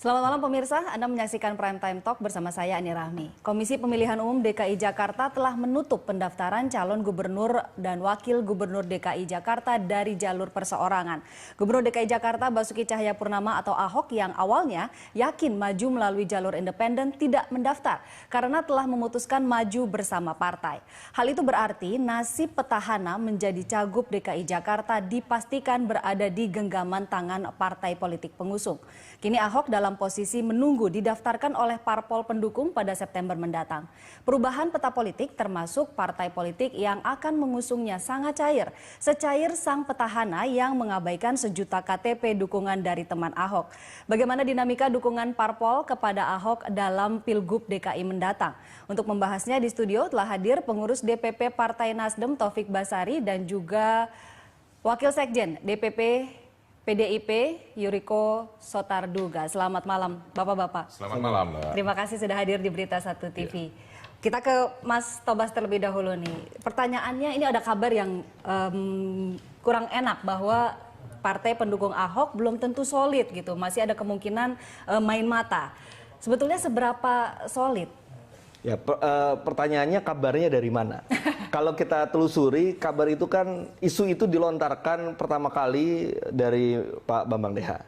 Selamat malam pemirsa, Anda menyaksikan Prime Time Talk bersama saya Ani Rahmi. Komisi Pemilihan Umum DKI Jakarta telah menutup pendaftaran calon gubernur dan wakil gubernur DKI Jakarta dari jalur perseorangan. Gubernur DKI Jakarta Basuki Cahayapurnama atau Ahok yang awalnya yakin maju melalui jalur independen tidak mendaftar karena telah memutuskan maju bersama partai. Hal itu berarti nasib petahana menjadi cagup DKI Jakarta dipastikan berada di genggaman tangan partai politik pengusung. Kini Ahok dalam posisi menunggu didaftarkan oleh parpol pendukung pada September mendatang. Perubahan peta politik termasuk partai politik yang akan mengusungnya sangat cair. Secair sang petahana yang mengabaikan sejuta KTP dukungan dari teman Ahok. Bagaimana dinamika dukungan parpol kepada Ahok dalam Pilgub DKI mendatang? Untuk membahasnya di studio telah hadir pengurus DPP Partai Nasdem Taufik Basari dan juga Wakil Sekjen DPP PDIP Yuriko Sotarduga. Selamat malam Bapak-Bapak. Selamat malam Mbak. Terima kasih sudah hadir di Berita 1 TV. Kita ke Mas Tobas terlebih dahulu nih. Pertanyaannya, ini ada kabar yang kurang enak bahwa partai pendukung Ahok belum tentu solid gitu. Masih ada kemungkinan main mata. Sebetulnya seberapa solid? Ya, pertanyaannya kabarnya dari mana? Kalau kita telusuri, kabar itu kan isu itu dilontarkan pertama kali dari Pak Bambang Deha,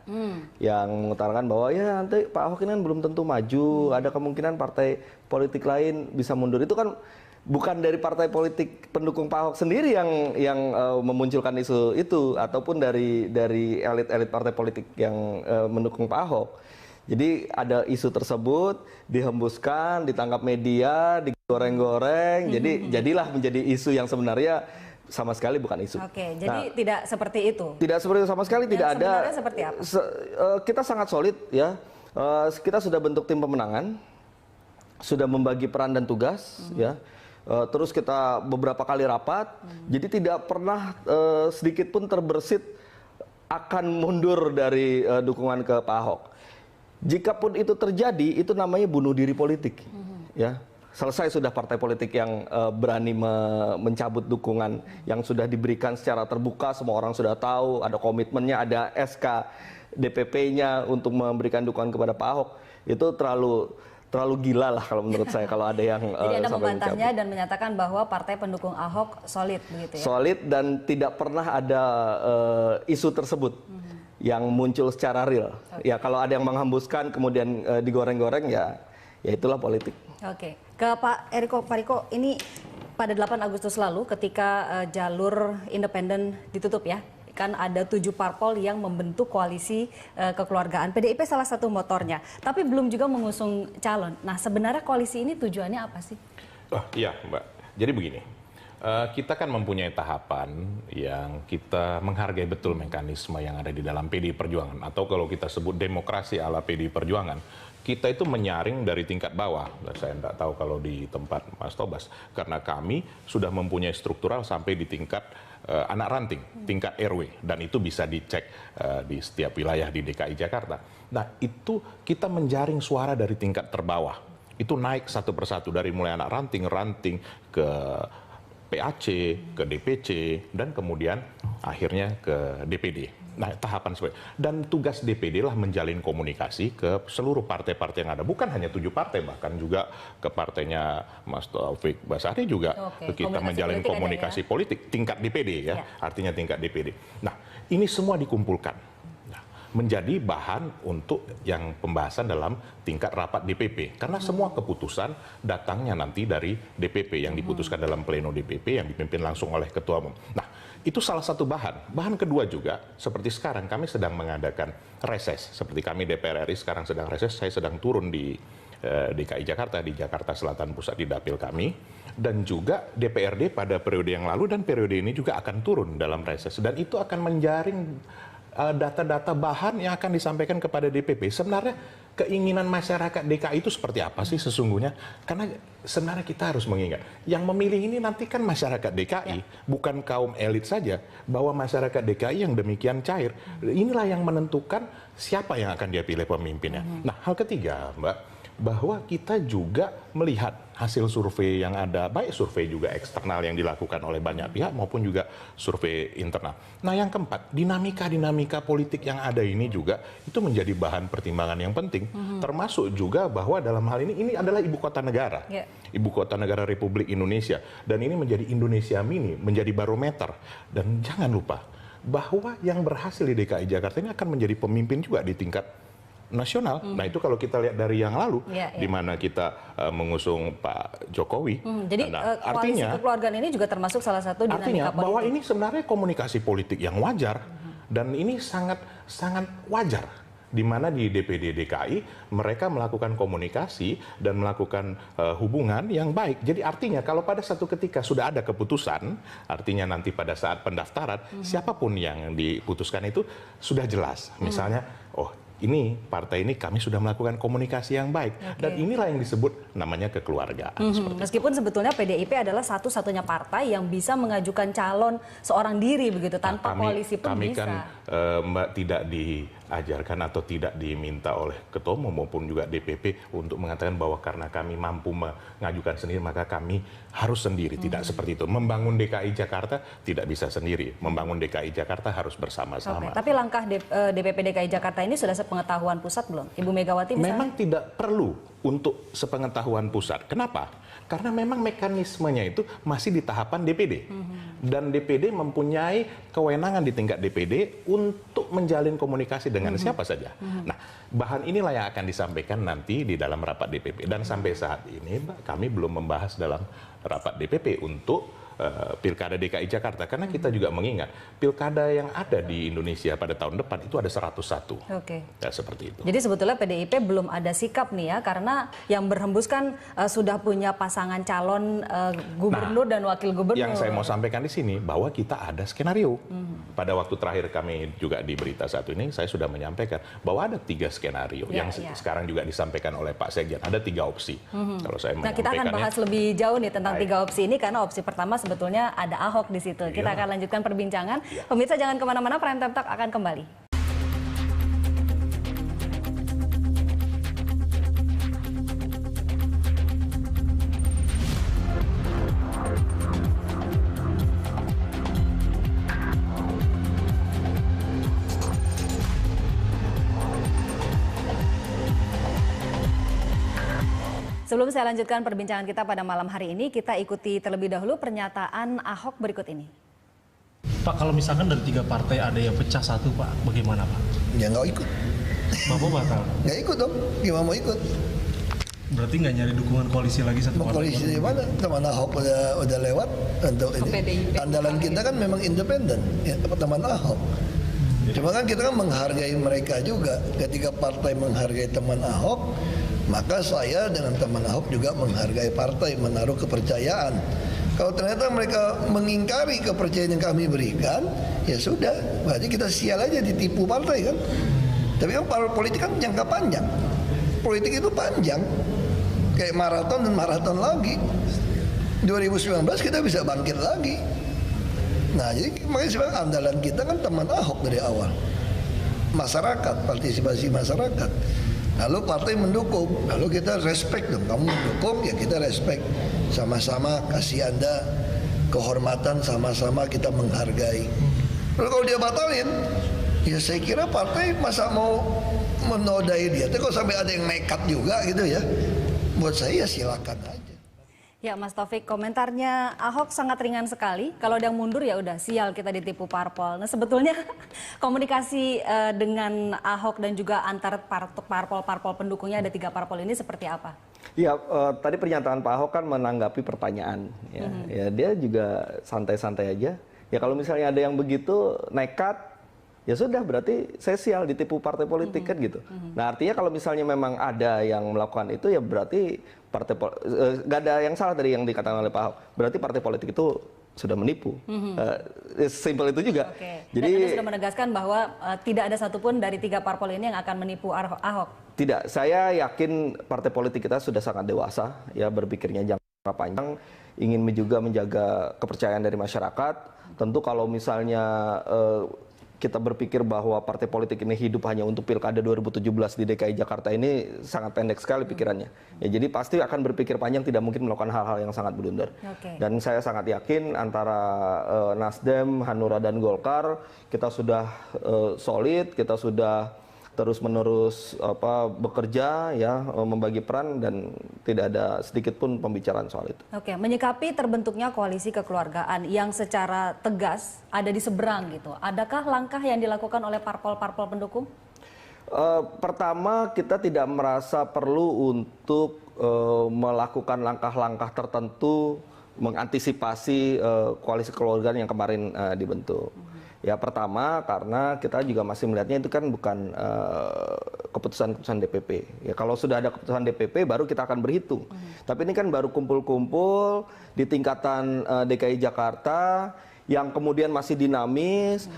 yang mengutarakan bahwa ya nanti Pak Ahok ini kan belum tentu maju, ada kemungkinan partai politik lain bisa mundur. Itu kan bukan dari partai politik pendukung Pak Ahok sendiri yang memunculkan isu itu, ataupun dari elit-elit partai politik yang mendukung Pak Ahok. Jadi ada isu tersebut dihembuskan, ditangkap media, digoreng-goreng, jadilah menjadi isu yang sebenarnya sama sekali bukan isu. Oke, jadi tidak seperti itu. Tidak seperti itu sama sekali, tidak ada. Sebenarnya seperti apa? Kita sangat solid ya. Kita sudah bentuk tim pemenangan, sudah membagi peran dan tugas ya. Terus kita beberapa kali rapat, jadi tidak pernah sedikit pun terbersit akan mundur dari dukungan ke Pak Ahok. Jikapun itu terjadi, itu namanya bunuh diri politik. Ya, selesai sudah partai politik yang berani mencabut dukungan yang sudah diberikan secara terbuka, semua orang sudah tahu, ada komitmennya, ada SK DPP-nya untuk memberikan dukungan kepada Pak Ahok. Itu terlalu gila lah kalau menurut saya kalau ada yang Jadi Anda membantahnya dan menyatakan bahwa partai pendukung Ahok solid begitu ya? Solid dan tidak pernah ada isu tersebut yang muncul secara real. Ya kalau ada yang menghembuskan kemudian digoreng-goreng ya itulah politik. Oke. Ke Pak Riko, ini pada 8 Agustus lalu ketika jalur independen ditutup ya, kan ada 7 parpol yang membentuk koalisi kekeluargaan. PDIP salah satu motornya, tapi belum juga mengusung calon. Nah, sebenarnya koalisi ini tujuannya apa sih? Oh iya Mbak, jadi begini, kita kan mempunyai tahapan yang kita menghargai betul mekanisme yang ada di dalam PDI Perjuangan, atau kalau kita sebut demokrasi ala PDI Perjuangan. Kita itu menyaring dari tingkat bawah. Saya tidak tahu kalau di tempat Mas Tobas, karena kami sudah mempunyai struktural sampai di tingkat anak ranting, tingkat RW, dan itu bisa dicek di setiap wilayah di DKI Jakarta. Nah, itu kita menjaring suara dari tingkat terbawah. Itu naik satu persatu dari mulai anak ranting ke PAC, ke DPC, dan kemudian akhirnya ke DPD. Nah, tahapan seperti dan tugas DPD lah menjalin komunikasi ke seluruh partai-partai yang ada. Bukan hanya 7 partai, bahkan juga ke partainya Mas Taufik Basari juga. Kita menjalin komunikasi politik tingkat DPD ya, artinya tingkat DPD. Nah, ini semua dikumpulkan menjadi bahan untuk yang pembahasan dalam tingkat rapat DPP. Karena semua keputusan datangnya nanti dari DPP yang diputuskan dalam pleno DPP yang dipimpin langsung oleh Ketua Umum. Nah, itu salah satu bahan. Bahan kedua juga, seperti sekarang kami sedang mengadakan reses. Seperti kami DPR RI sekarang sedang reses, saya sedang turun di DKI Jakarta, di Jakarta Selatan Pusat di dapil kami. Dan juga DPRD pada periode yang lalu dan periode ini juga akan turun dalam reses. Dan itu akan menjaring data-data bahan yang akan disampaikan kepada DPP. Sebenarnya keinginan masyarakat DKI itu seperti apa sih sesungguhnya? Karena sebenarnya kita harus mengingat, yang memilih ini nanti kan masyarakat DKI, bukan kaum elit saja, bahwa masyarakat DKI yang demikian cair. Inilah yang menentukan siapa yang akan dia pilih pemimpinnya. Nah, hal ketiga, Mbak, bahwa kita juga melihat hasil survei yang ada, baik survei juga eksternal yang dilakukan oleh banyak pihak maupun juga survei internal. Nah, yang keempat, dinamika politik yang ada ini juga itu menjadi bahan pertimbangan yang penting, termasuk juga bahwa dalam hal ini adalah ibu kota negara, ibu kota negara Republik Indonesia, dan ini menjadi Indonesia Mini, menjadi barometer. Dan jangan lupa bahwa yang berhasil di DKI Jakarta ini akan menjadi pemimpin juga di tingkat nasional. Nah, itu kalau kita lihat dari yang lalu, di mana kita mengusung Pak Jokowi. Jadi koalisi kekeluargaan ini juga termasuk salah satu dinamika politik. Bahwa ini sebenarnya komunikasi politik yang wajar, dan ini sangat wajar, di mana di DPD DKI mereka melakukan komunikasi dan melakukan hubungan yang baik. Jadi artinya kalau pada satu ketika sudah ada keputusan, artinya nanti pada saat pendaftaran, siapapun yang diputuskan itu sudah jelas. Misalnya, ini partai ini kami sudah melakukan komunikasi yang baik, dan inilah yang disebut namanya kekeluargaan. Meskipun sebetulnya PDIP adalah satu-satunya partai yang bisa mengajukan calon seorang diri begitu tanpa koalisi pun kami bisa. Kan Mbak tidak diajarkan atau tidak diminta oleh Ketua Umum maupun juga DPP untuk mengatakan bahwa karena kami mampu mengajukan sendiri maka kami harus sendiri. Tidak seperti itu. Membangun DKI Jakarta tidak bisa sendiri. Membangun DKI Jakarta harus bersama-sama. Tapi langkah DPP DKI Jakarta ini sudah sepengetahuan pusat belum? Ibu Megawati misalnya? Memang tidak perlu untuk sepengetahuan pusat. Kenapa? Karena memang mekanismenya itu masih di tahapan DPD. Dan DPD mempunyai kewenangan di tingkat DPD untuk menjalin komunikasi dengan siapa saja. Nah, bahan inilah yang akan disampaikan nanti di dalam rapat DPP. Dan sampai saat ini, Mbak, kami belum membahas dalam rapat DPP untuk Pilkada DKI Jakarta, karena kita juga mengingat pilkada yang ada di Indonesia pada tahun depan itu ada 101. Ya, seperti itu. Jadi sebetulnya PDIP belum ada sikap nih ya, karena yang berhembus kan sudah punya pasangan calon gubernur dan wakil gubernur. Yang saya mau sampaikan di sini bahwa kita ada skenario. Pada waktu terakhir kami juga di berita satu ini, saya sudah menyampaikan bahwa ada 3 skenario yang sekarang juga disampaikan oleh Pak Sekjen. Ada 3 opsi. Kalau saya kita akan bahas lebih jauh nih tentang 3 opsi ini, karena opsi pertama sebetulnya ada Ahok di situ. Kita akan lanjutkan perbincangan. Pemirsa jangan kemana-mana, Prime Time Talk akan kembali. Sebelum saya lanjutkan perbincangan kita pada malam hari ini, kita ikuti terlebih dahulu pernyataan Ahok berikut ini. Pak, kalau misalkan dari 3 partai ada yang pecah satu, Pak, bagaimana, Pak? Ya nggak ikut. Bapak bakal? Nggak ikut dong, gimana mau ikut? Berarti nggak nyari dukungan koalisi lagi satu partai? Koalisi di mana? Teman Ahok udah lewat untuk ini. Andalan kita kan memang independen, ya, teman Ahok. Cuma kan kita kan menghargai mereka juga. Ketika partai menghargai teman Ahok, maka saya dengan teman Ahok juga menghargai partai, menaruh kepercayaan. Kalau ternyata mereka mengingkari kepercayaan yang kami berikan, ya sudah, berarti kita sial aja ditipu partai kan. Tapi kan politik kan jangka panjang. Politik itu panjang, kayak maraton dan maraton lagi. 2019 kita bisa bangkit lagi. Nah, jadi makanya sebenarnya andalan kita kan teman Ahok dari awal. Masyarakat, partisipasi masyarakat. Lalu partai mendukung, lalu kita respect dong. Kamu mendukung, ya kita respect. Sama-sama kasih Anda kehormatan, sama-sama kita menghargai. Lalu kalau dia batalin, ya saya kira partai masa mau menodai dia. Tapi kalau sampai ada yang nekat juga gitu ya, buat saya ya silakan aja. Ya, Mas Taufik, komentarnya Ahok sangat ringan sekali. Kalau ada yang mundur ya udah sial kita ditipu parpol. Nah, sebetulnya komunikasi dengan Ahok dan juga antar parpol pendukungnya, ada 3 parpol ini seperti apa? Ya, tadi pernyataan Pak Ahok kan menanggapi pertanyaan. Ya, dia juga santai-santai aja. Ya kalau misalnya ada yang begitu nekat, ya sudah berarti saya sial ditipu partai politik kan gitu. Nah artinya kalau misalnya memang ada yang melakukan itu ya berarti gak ada yang salah dari yang dikatakan oleh Pak Ahok. Berarti partai politik itu sudah menipu. Simpel itu juga. Jadi Anda sudah menegaskan bahwa tidak ada satupun dari 3 parpol ini yang akan menipu Ahok. Tidak, saya yakin partai politik kita sudah sangat dewasa ya berpikirnya jangka panjang, ingin juga menjaga kepercayaan dari masyarakat. Tentu kalau misalnya kita berpikir bahwa partai politik ini hidup hanya untuk Pilkada 2017 di DKI Jakarta ini sangat pendek sekali pikirannya. Ya, jadi pasti akan berpikir panjang, tidak mungkin melakukan hal-hal yang sangat blunder. Dan saya sangat yakin antara Nasdem, Hanura dan Golkar kita sudah solid, kita sudah terus-menerus bekerja ya, membagi peran dan tidak ada sedikit pun pembicaraan soal itu. Oke, menyikapi terbentuknya koalisi kekeluargaan yang secara tegas ada di seberang gitu. Adakah langkah yang dilakukan oleh parpol-parpol pendukung? Pertama, kita tidak merasa perlu untuk melakukan langkah-langkah tertentu mengantisipasi koalisi kekeluargaan yang kemarin dibentuk. Ya, pertama karena kita juga masih melihatnya itu kan bukan keputusan DPP. Ya, kalau sudah ada keputusan DPP baru kita akan berhitung. Tapi ini kan baru kumpul-kumpul di tingkatan DKI Jakarta yang kemudian masih dinamis,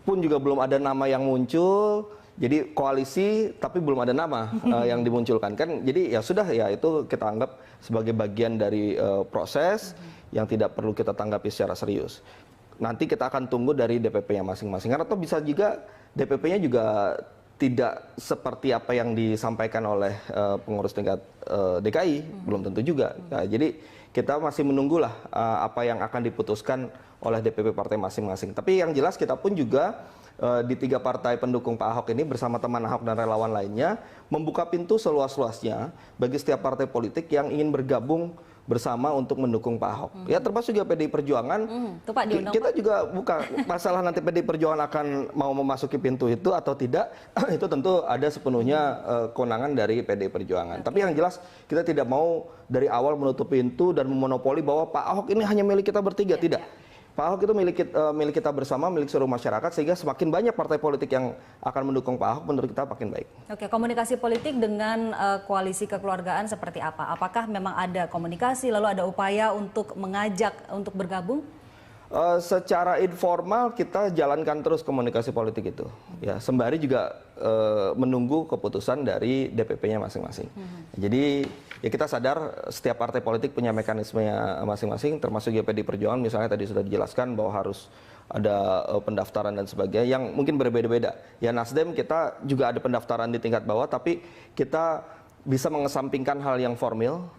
pun juga belum ada nama yang muncul. Jadi koalisi tapi belum ada nama yang dimunculkan kan. Jadi ya sudah, ya itu kita anggap sebagai bagian dari proses yang tidak perlu kita tanggapi secara serius. Nanti kita akan tunggu dari DPP-nya masing-masing. Atau bisa juga DPP-nya juga tidak seperti apa yang disampaikan oleh pengurus tingkat DKI, belum tentu juga. Nah, jadi kita masih menunggulah apa yang akan diputuskan oleh DPP partai masing-masing. Tapi yang jelas kita pun juga di 3 partai pendukung Pak Ahok ini bersama teman Ahok dan relawan lainnya membuka pintu seluas-luasnya bagi setiap partai politik yang ingin bergabung bersama untuk mendukung Pak Ahok. Ya termasuk juga PDI Perjuangan. Itu Pak diundang, kita Pak juga buka masalah nanti PDI Perjuangan akan mau memasuki pintu itu atau tidak. Itu tentu ada sepenuhnya kewenangan dari PDI Perjuangan. Tapi yang jelas kita tidak mau dari awal menutup pintu dan memonopoli bahwa Pak Ahok ini hanya milik kita bertiga. Tidak. Pak Ahok itu milik kita bersama, milik seluruh masyarakat, sehingga semakin banyak partai politik yang akan mendukung Pak Ahok, menurut kita makin baik. Oke, komunikasi politik dengan koalisi kekeluargaan seperti apa? Apakah memang ada komunikasi, lalu ada upaya untuk mengajak untuk bergabung? Secara informal kita jalankan terus komunikasi politik itu. Ya, sembari juga menunggu keputusan dari DPP-nya masing-masing. Jadi ya kita sadar setiap partai politik punya mekanismenya masing-masing, termasuk ya PDI Perjuangan misalnya tadi sudah dijelaskan bahwa harus ada pendaftaran dan sebagainya yang mungkin berbeda-beda. Ya Nasdem kita juga ada pendaftaran di tingkat bawah, tapi kita bisa mengesampingkan hal yang formal.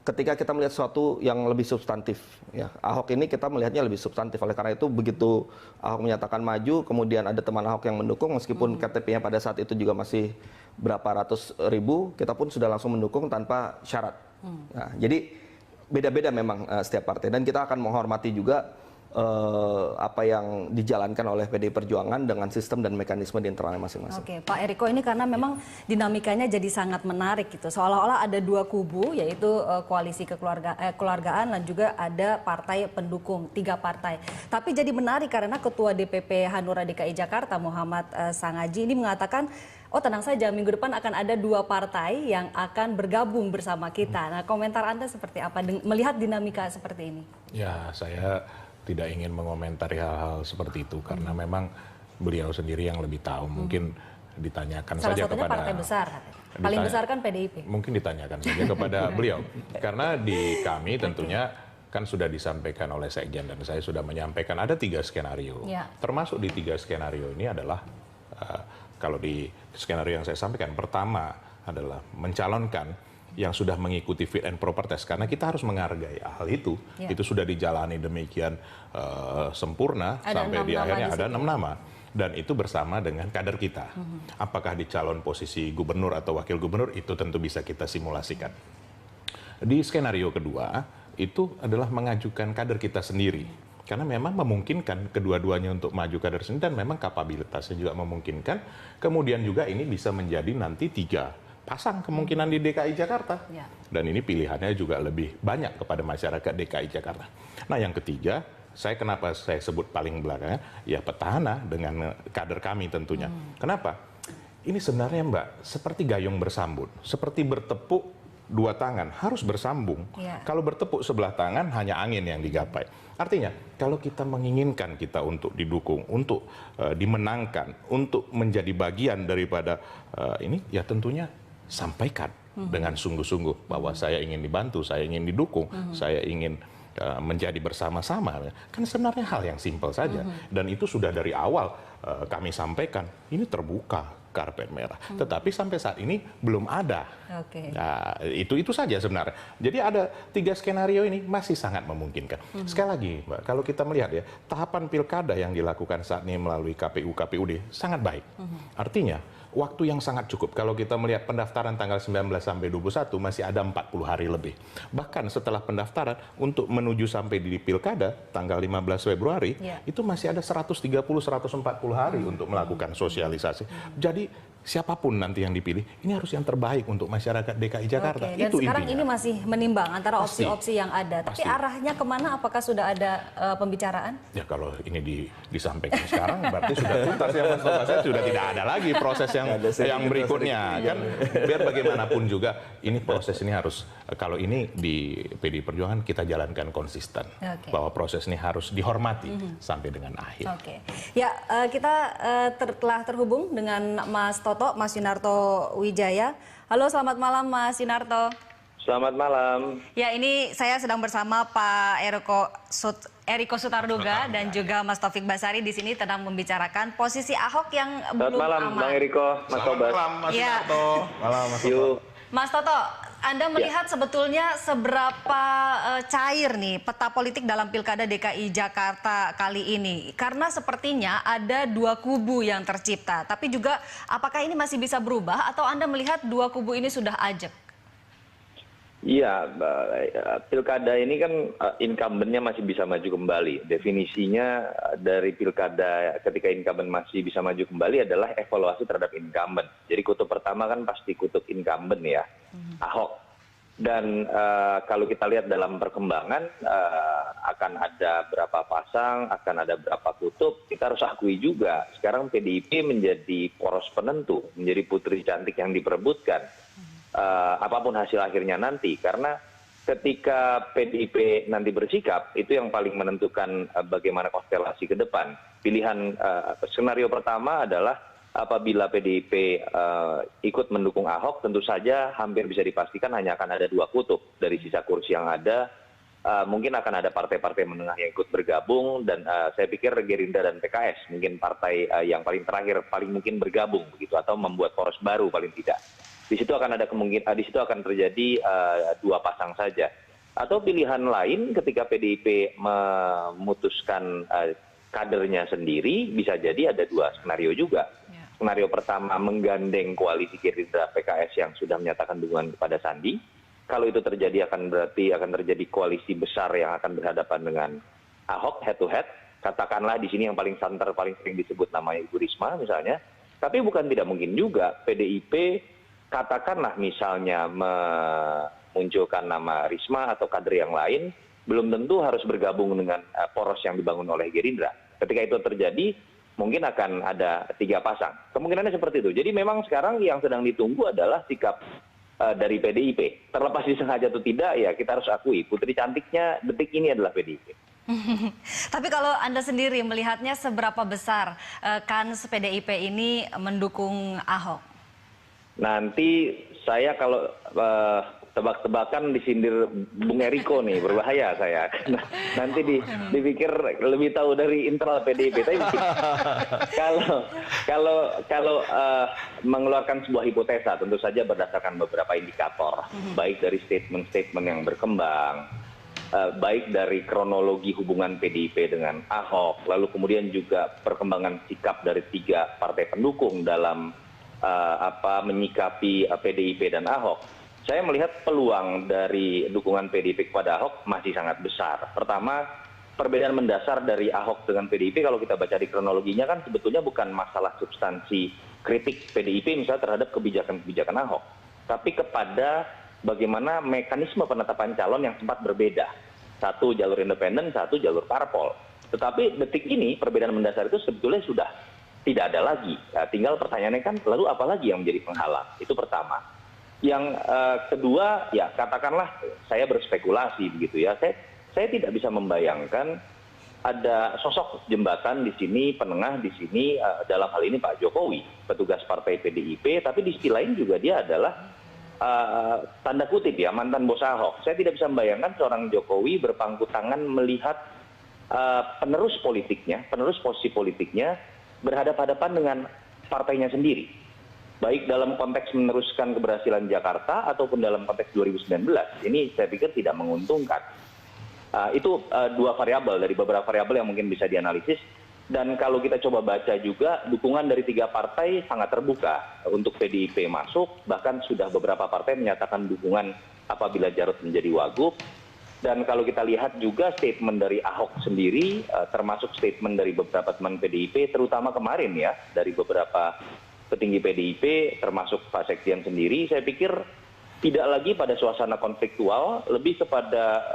Ketika kita melihat sesuatu yang lebih substantif, ya Ahok ini kita melihatnya lebih substantif. Oleh karena itu begitu Ahok menyatakan maju, kemudian ada teman Ahok yang mendukung, meskipun KTP-nya pada saat itu juga masih berapa ratus ribu, kita pun sudah langsung mendukung tanpa syarat. Nah, jadi beda-beda memang setiap partai, dan kita akan menghormati juga apa yang dijalankan oleh PDI Perjuangan dengan sistem dan mekanisme di internalnya masing-masing. Oke, Pak Eriko, ini karena memang dinamikanya jadi sangat menarik gitu. Seolah-olah ada 2 kubu, yaitu koalisi kekeluargaan dan juga ada partai pendukung, 3 partai. Tapi jadi menarik karena Ketua DPP Hanura DKI Jakarta Muhammad Sangaji ini mengatakan, oh tenang saja, minggu depan akan ada 2 partai yang akan bergabung bersama kita. Nah, komentar Anda seperti apa melihat dinamika seperti ini? Ya, saya tidak ingin mengomentari hal-hal seperti itu karena memang beliau sendiri yang lebih tahu. Mungkin ditanyakan saja kepada partai besar, paling besar kan PDIP. Mungkin ditanyakan saja kepada beliau karena di kami tentunya kan sudah disampaikan oleh Sekjen dan saya sudah menyampaikan ada 3 skenario. Termasuk di 3 skenario ini adalah kalau di skenario yang saya sampaikan, pertama adalah mencalonkan yang sudah mengikuti fit and proper test, karena kita harus menghargai hal itu. Itu sudah dijalani demikian sempurna sampai di akhirnya ada 6 nama. Dan itu bersama dengan kader kita. Apakah di calon posisi gubernur atau wakil gubernur, itu tentu bisa kita simulasikan. Di skenario kedua, itu adalah mengajukan kader kita sendiri. Karena memang memungkinkan kedua-duanya untuk maju kader sendiri, dan memang kapabilitasnya juga memungkinkan. Kemudian juga ini bisa menjadi nanti 3 pasang kemungkinan di DKI Jakarta. Dan ini pilihannya juga lebih banyak kepada masyarakat DKI Jakarta. Nah, yang ketiga, kenapa saya sebut paling belakangnya, ya petahana dengan kader kami tentunya. Kenapa? Ini sebenarnya Mbak, seperti gayung bersambut, seperti bertepuk 2 tangan, harus bersambung. Kalau bertepuk sebelah tangan, hanya angin yang digapai. Artinya, kalau kita menginginkan kita untuk didukung, untuk dimenangkan, untuk menjadi bagian daripada ini, ya tentunya sampaikan dengan sungguh-sungguh bahwa saya ingin dibantu, saya ingin didukung, saya ingin menjadi bersama-sama, kan sebenarnya hal yang simpel saja. Dan itu sudah dari awal kami sampaikan, ini terbuka karpet merah. Tetapi sampai saat ini belum ada. Nah, itu saja sebenarnya. Jadi ada 3 skenario ini masih sangat memungkinkan. Sekali lagi, Mbak, kalau kita melihat ya, tahapan pilkada yang dilakukan saat ini melalui KPU, KPUD sangat baik. Artinya, waktu yang sangat cukup. Kalau kita melihat pendaftaran tanggal 19 sampai 21 masih ada 40 hari lebih. Bahkan setelah pendaftaran untuk menuju sampai di pilkada tanggal 15 Februari itu masih ada 130-140 hari untuk melakukan sosialisasi. Jadi siapapun nanti yang dipilih, ini harus yang terbaik untuk masyarakat DKI Jakarta. Dan itu sekarang intinya. ini masih menimbang antara opsi-opsi yang ada. Tapi arahnya kemana? Apakah sudah ada pembicaraan? Ya kalau ini disampaikan sekarang berarti sudah tuntas ya Mas Tobas. Sudah tidak ada lagi proses yang berikutnya kan. Biar bagaimanapun juga ini proses ini harus, kalau ini di PDI Perjuangan kita jalankan konsisten. Bahwa proses ini harus dihormati sampai dengan akhir. Ya, kita telah terhubung dengan Mas Mas Yunarto Wijaya. Halo, selamat malam Mas Yunarto. Selamat malam. Ya, ini saya sedang bersama Pak Eriko Sutarduga dan juga Mas Taufik Basari di sini sedang membicarakan posisi Ahok yang belum malam, aman. Bang Eriko, Mas Tobas. Malam, Mas Yunarto. Malam, Mas Yuk. Mas Toto, Anda melihat sebetulnya seberapa cair nih peta politik dalam Pilkada DKI Jakarta kali ini? Karena sepertinya ada 2 kubu yang tercipta. Tapi juga apakah ini masih bisa berubah atau Anda melihat 2 kubu ini sudah ajak? Iya, pilkada ini kan incumbent-nya masih bisa maju kembali. Definisinya dari pilkada ketika incumbent masih bisa maju kembali adalah evaluasi terhadap incumbent. Jadi kutub pertama kan pasti kutub incumbent ya, Ahok. Dan kalau kita lihat dalam perkembangan akan ada berapa pasang, akan ada berapa kutub, kita harus akui juga sekarang PDIP menjadi poros penentu, menjadi putri cantik yang diperebutkan. Apapun hasil akhirnya nanti, karena ketika PDIP nanti bersikap itu yang paling menentukan bagaimana konstelasi ke depan. Pilihan skenario pertama adalah apabila PDIP ikut mendukung Ahok, tentu saja hampir bisa dipastikan hanya akan ada 2 kutub dari sisa kursi yang ada. Mungkin akan ada partai-partai menengah yang ikut bergabung, dan saya pikir Gerindra dan PKS mungkin partai yang paling terakhir paling mungkin bergabung begitu, atau membuat poros baru paling tidak. Di situ akan ada kemungkinan, di situ akan terjadi 2 pasang saja. Atau pilihan lain ketika PDIP memutuskan kadernya sendiri, bisa jadi ada 2 skenario juga. Skenario pertama menggandeng koalisi Gerindra PKS yang sudah menyatakan dukungan kepada Sandi. Kalau itu terjadi berarti akan terjadi koalisi besar yang akan berhadapan dengan Ahok head to head. Katakanlah di sini yang paling santer, paling sering disebut namanya Ibu Risma misalnya. Tapi bukan tidak mungkin juga PDIP katakanlah misalnya memunculkan nama Risma atau kader yang lain, belum tentu harus bergabung dengan poros yang dibangun oleh Gerindra. Ketika itu terjadi, mungkin akan ada 3 pasang. Kemungkinannya seperti itu. Jadi memang sekarang yang sedang ditunggu adalah sikap dari PDIP. Terlepas disengaja atau tidak, ya kita harus akui, putri cantiknya detik ini adalah PDIP. Tapi kalau Anda sendiri melihatnya seberapa besar kans PDIP ini mendukung Ahok? Nanti saya kalau tebak-tebakan disindir Bung Eriko nih, berbahaya saya. Nanti dipikir lebih tahu dari internal PDIP. Tapi kalau mengeluarkan sebuah hipotesa, tentu saja berdasarkan beberapa indikator, baik dari statement-statement yang berkembang, baik dari kronologi hubungan PDIP dengan Ahok, lalu kemudian juga perkembangan sikap dari 3 partai pendukung dalam menyikapi PDIP dan Ahok. Saya melihat peluang dari dukungan PDIP kepada Ahok masih sangat besar. Pertama, perbedaan mendasar dari Ahok dengan PDIP kalau kita baca di kronologinya kan sebetulnya bukan masalah substansi kritik PDIP misalnya terhadap kebijakan-kebijakan Ahok, tapi kepada bagaimana mekanisme penetapan calon yang sempat berbeda. 1 jalur independen, 1 jalur parpol. Tetapi detik ini perbedaan mendasar itu sebetulnya sudah tidak ada lagi. Ya, tinggal pertanyaannya kan lalu apa lagi yang menjadi penghalang? Itu pertama. Yang kedua, ya katakanlah saya berspekulasi begitu ya. Saya tidak bisa membayangkan ada sosok jembatan di sini, penengah di sini, dalam hal ini Pak Jokowi, petugas partai PDIP, tapi di sisi lain juga dia adalah tanda kutip ya mantan bos Ahok. Saya tidak bisa membayangkan seorang Jokowi berpangku tangan melihat penerus posisi politiknya berhadapan-hadapan dengan partainya sendiri. Baik dalam konteks meneruskan keberhasilan Jakarta ataupun dalam konteks 2019. Ini saya pikir tidak menguntungkan. Itu dua variabel dari beberapa variabel yang mungkin bisa dianalisis. Dan kalau kita coba baca juga, dukungan dari 3 partai sangat terbuka untuk PDIP masuk. Bahkan sudah beberapa partai menyatakan dukungan apabila Jarod menjadi wagub. Dan kalau kita lihat juga statement dari Ahok sendiri, termasuk statement dari beberapa teman PDIP, terutama kemarin ya, dari beberapa petinggi PDIP, termasuk Pak Sekjen sendiri, saya pikir tidak lagi pada suasana konfliktual, lebih kepada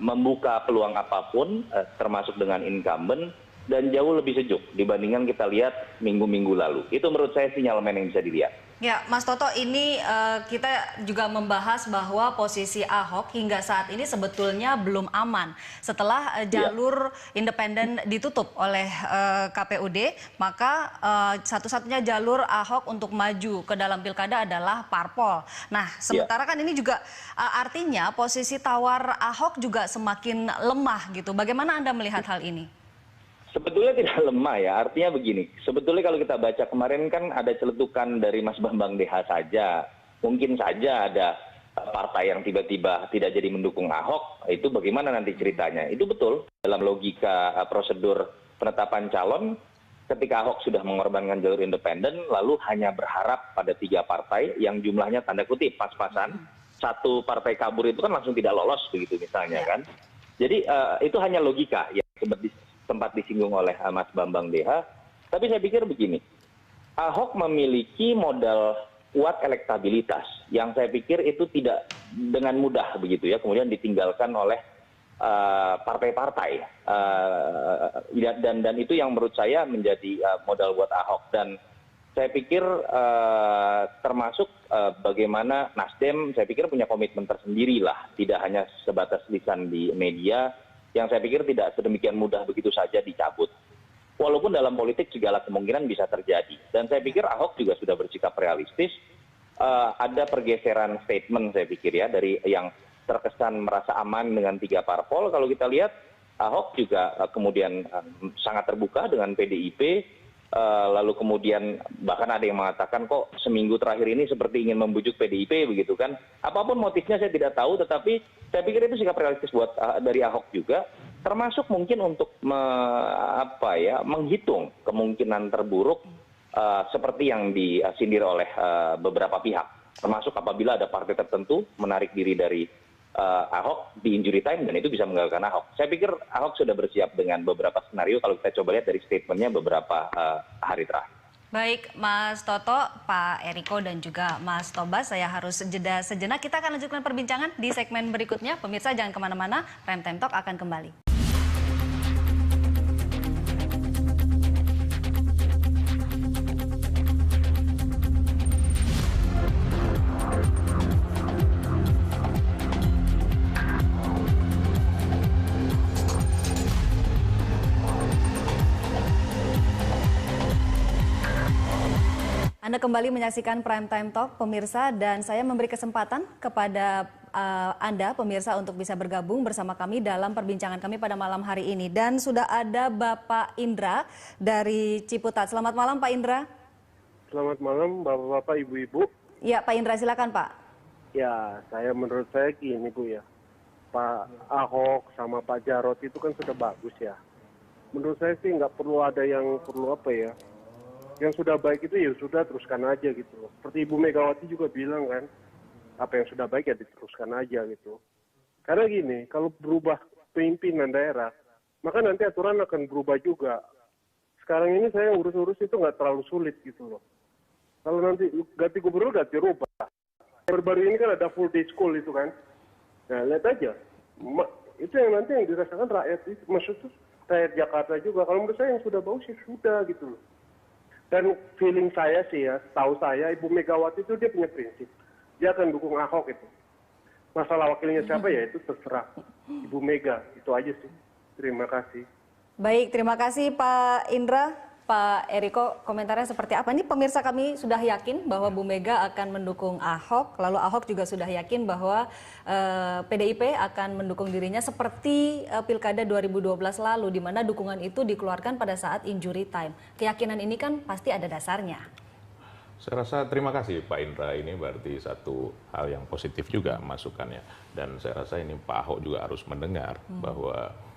membuka peluang apapun, termasuk dengan incumbent, dan jauh lebih sejuk dibandingkan kita lihat minggu-minggu lalu. Itu menurut saya sinyalemen yang bisa dilihat. Ya, Mas Toto, ini kita juga membahas bahwa posisi Ahok hingga saat ini sebetulnya belum aman. Setelah jalur independen ditutup oleh KPUD, maka satu-satunya jalur Ahok untuk maju ke dalam pilkada adalah parpol. Nah, sementara kan ini juga artinya posisi tawar Ahok juga semakin lemah gitu. Bagaimana Anda melihat hal ini? Sebetulnya tidak lemah ya, artinya begini, sebetulnya kalau kita baca kemarin kan ada celetukan dari Mas Bambang DH saja, mungkin saja ada partai yang tiba-tiba tidak jadi mendukung Ahok, itu bagaimana nanti ceritanya? Itu betul, dalam logika prosedur penetapan calon, ketika Ahok sudah mengorbankan jalur independen, lalu hanya berharap pada 3 partai yang jumlahnya tanda kutip pas-pasan, satu partai kabur itu kan langsung tidak lolos begitu misalnya kan. Jadi itu hanya logika yang sempat disinggung oleh Mas Bambang DH. Tapi saya pikir begini, Ahok memiliki modal kuat elektabilitas yang saya pikir itu tidak dengan mudah begitu ya, kemudian ditinggalkan oleh partai-partai. Dan itu yang menurut saya menjadi modal buat Ahok. Dan saya pikir termasuk bagaimana Nasdem, saya pikir punya komitmen tersendiri lah, tidak hanya sebatas lisan di media, yang saya pikir tidak sedemikian mudah begitu saja dicabut. Walaupun dalam politik segala kemungkinan bisa terjadi. Dan saya pikir Ahok juga sudah bersikap realistis. Ada pergeseran statement saya pikir ya, dari yang terkesan merasa aman dengan 3 parpol. Kalau kita lihat Ahok juga kemudian sangat terbuka dengan PDIP. Lalu kemudian bahkan ada yang mengatakan kok seminggu terakhir ini seperti ingin membujuk PDIP begitu kan. Apapun motifnya saya tidak tahu, tetapi saya pikir itu sikap realistis buat dari Ahok juga, termasuk mungkin untuk menghitung kemungkinan terburuk seperti yang disindir oleh beberapa pihak, termasuk apabila ada partai tertentu menarik diri dari Ahok di injury time dan itu bisa menggagalkan Ahok. Saya pikir Ahok sudah bersiap dengan beberapa skenario kalau kita coba lihat dari statementnya beberapa hari terakhir. Baik, Mas Toto, Pak Eriko, dan juga Mas Tobas, saya harus jeda sejenak. Kita akan lanjutkan perbincangan di segmen berikutnya. Pemirsa jangan kemana-mana, Prime Time Talk akan kembali. Anda kembali menyaksikan Prime Time Talk, pemirsa, dan saya memberi kesempatan kepada Anda, pemirsa, untuk bisa bergabung bersama kami dalam perbincangan kami pada malam hari ini. Dan sudah ada Bapak Indra dari Ciputat. Selamat malam, Pak Indra. Selamat malam, Bapak-Bapak, Ibu-Ibu. Ya, Pak Indra, silakan, Pak. Ya, menurut saya gini, Bu, ya. Pak Ahok sama Pak Jarod itu kan sudah bagus, ya. Menurut saya sih nggak perlu ada yang yang sudah baik itu ya sudah teruskan aja gitu loh. Seperti Ibu Megawati juga bilang kan, apa yang sudah baik ya diteruskan aja gitu. Karena gini, kalau berubah pimpinan daerah, maka nanti aturan akan berubah juga. Sekarang ini saya urus-urus itu nggak terlalu sulit gitu loh. Kalau nanti ganti gubernur, ganti rubah. Baru-baru ini kan ada full day school itu kan. Nah, lihat aja. Itu yang nanti yang dirasakan rakyat, maksudnya rakyat Jakarta juga. Kalau menurut saya yang sudah bagus ya sudah gitu loh. Dan feeling saya sih ya, tahu saya Ibu Megawati itu dia punya prinsip. Dia akan dukung Ahok itu. Masalah wakilnya siapa ya itu terserah Ibu Mega. Itu aja sih. Terima kasih. Baik, terima kasih Pak Indra. Pak Eriko, komentarnya seperti apa? Ini pemirsa kami sudah yakin bahwa Bu Mega akan mendukung Ahok, lalu Ahok juga sudah yakin bahwa PDIP akan mendukung dirinya seperti Pilkada 2012 lalu, di mana dukungan itu dikeluarkan pada saat injury time. Keyakinan ini kan pasti ada dasarnya. Saya rasa terima kasih Pak Indra, ini berarti satu hal yang positif juga masukannya. Dan saya rasa ini Pak Ahok juga harus mendengar bahwa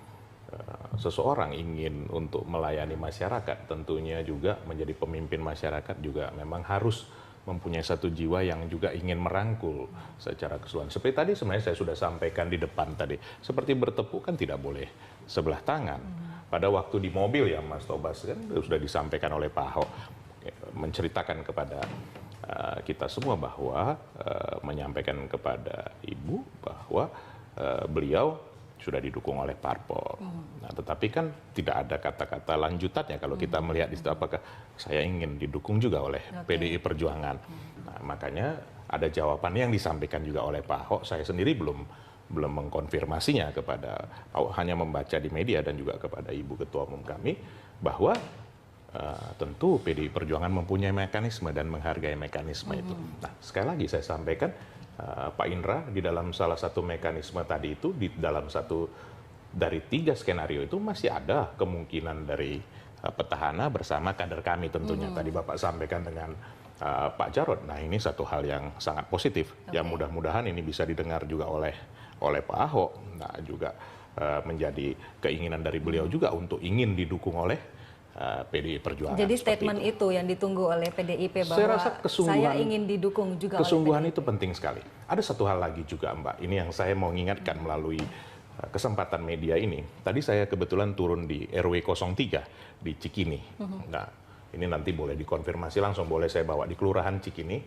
seseorang ingin untuk melayani masyarakat, tentunya juga menjadi pemimpin masyarakat juga memang harus mempunyai satu jiwa yang juga ingin merangkul secara keseluruhan. Seperti tadi sebenarnya saya sudah sampaikan di depan tadi, seperti bertepuk kan tidak boleh sebelah tangan. Pada waktu di mobil ya Mas Tobas kan sudah disampaikan oleh Pak Ahok, menceritakan kepada kita semua bahwa menyampaikan kepada Ibu bahwa beliau sudah didukung oleh parpol. Nah, tetapi kan tidak ada kata-kata lanjutannya kalau kita melihat di situ apakah saya ingin didukung juga oleh PDI Perjuangan. Nah, makanya ada jawaban yang disampaikan juga oleh Pak Ahok. Saya sendiri belum mengkonfirmasinya kepada Pak Ahok, hanya membaca di media dan juga kepada Ibu Ketua Umum kami bahwa tentu PDI Perjuangan mempunyai mekanisme dan menghargai mekanisme itu. Nah, sekali lagi saya sampaikan Pak Indra, di dalam salah satu mekanisme tadi itu, di dalam satu dari 3 skenario itu masih ada kemungkinan dari petahana bersama kader kami tentunya. Tadi Bapak sampaikan dengan Pak Jarod. Nah, ini satu hal yang sangat positif. Ya mudah-mudahan ini bisa didengar juga oleh Pak Ahok. Nah, juga menjadi keinginan dari beliau juga untuk ingin didukung oleh PDI Perjuangan. Jadi statement itu yang ditunggu oleh PDIP bahwa saya rasa saya ingin didukung juga oleh kesungguhan PDIP. itu penting sekali. Ada satu hal lagi juga Mbak, ini yang saya mau ingatkan melalui kesempatan media ini. Tadi saya kebetulan turun di RW 03 di Cikini. Nah, ini nanti boleh dikonfirmasi langsung, boleh saya bawa di Kelurahan Cikini.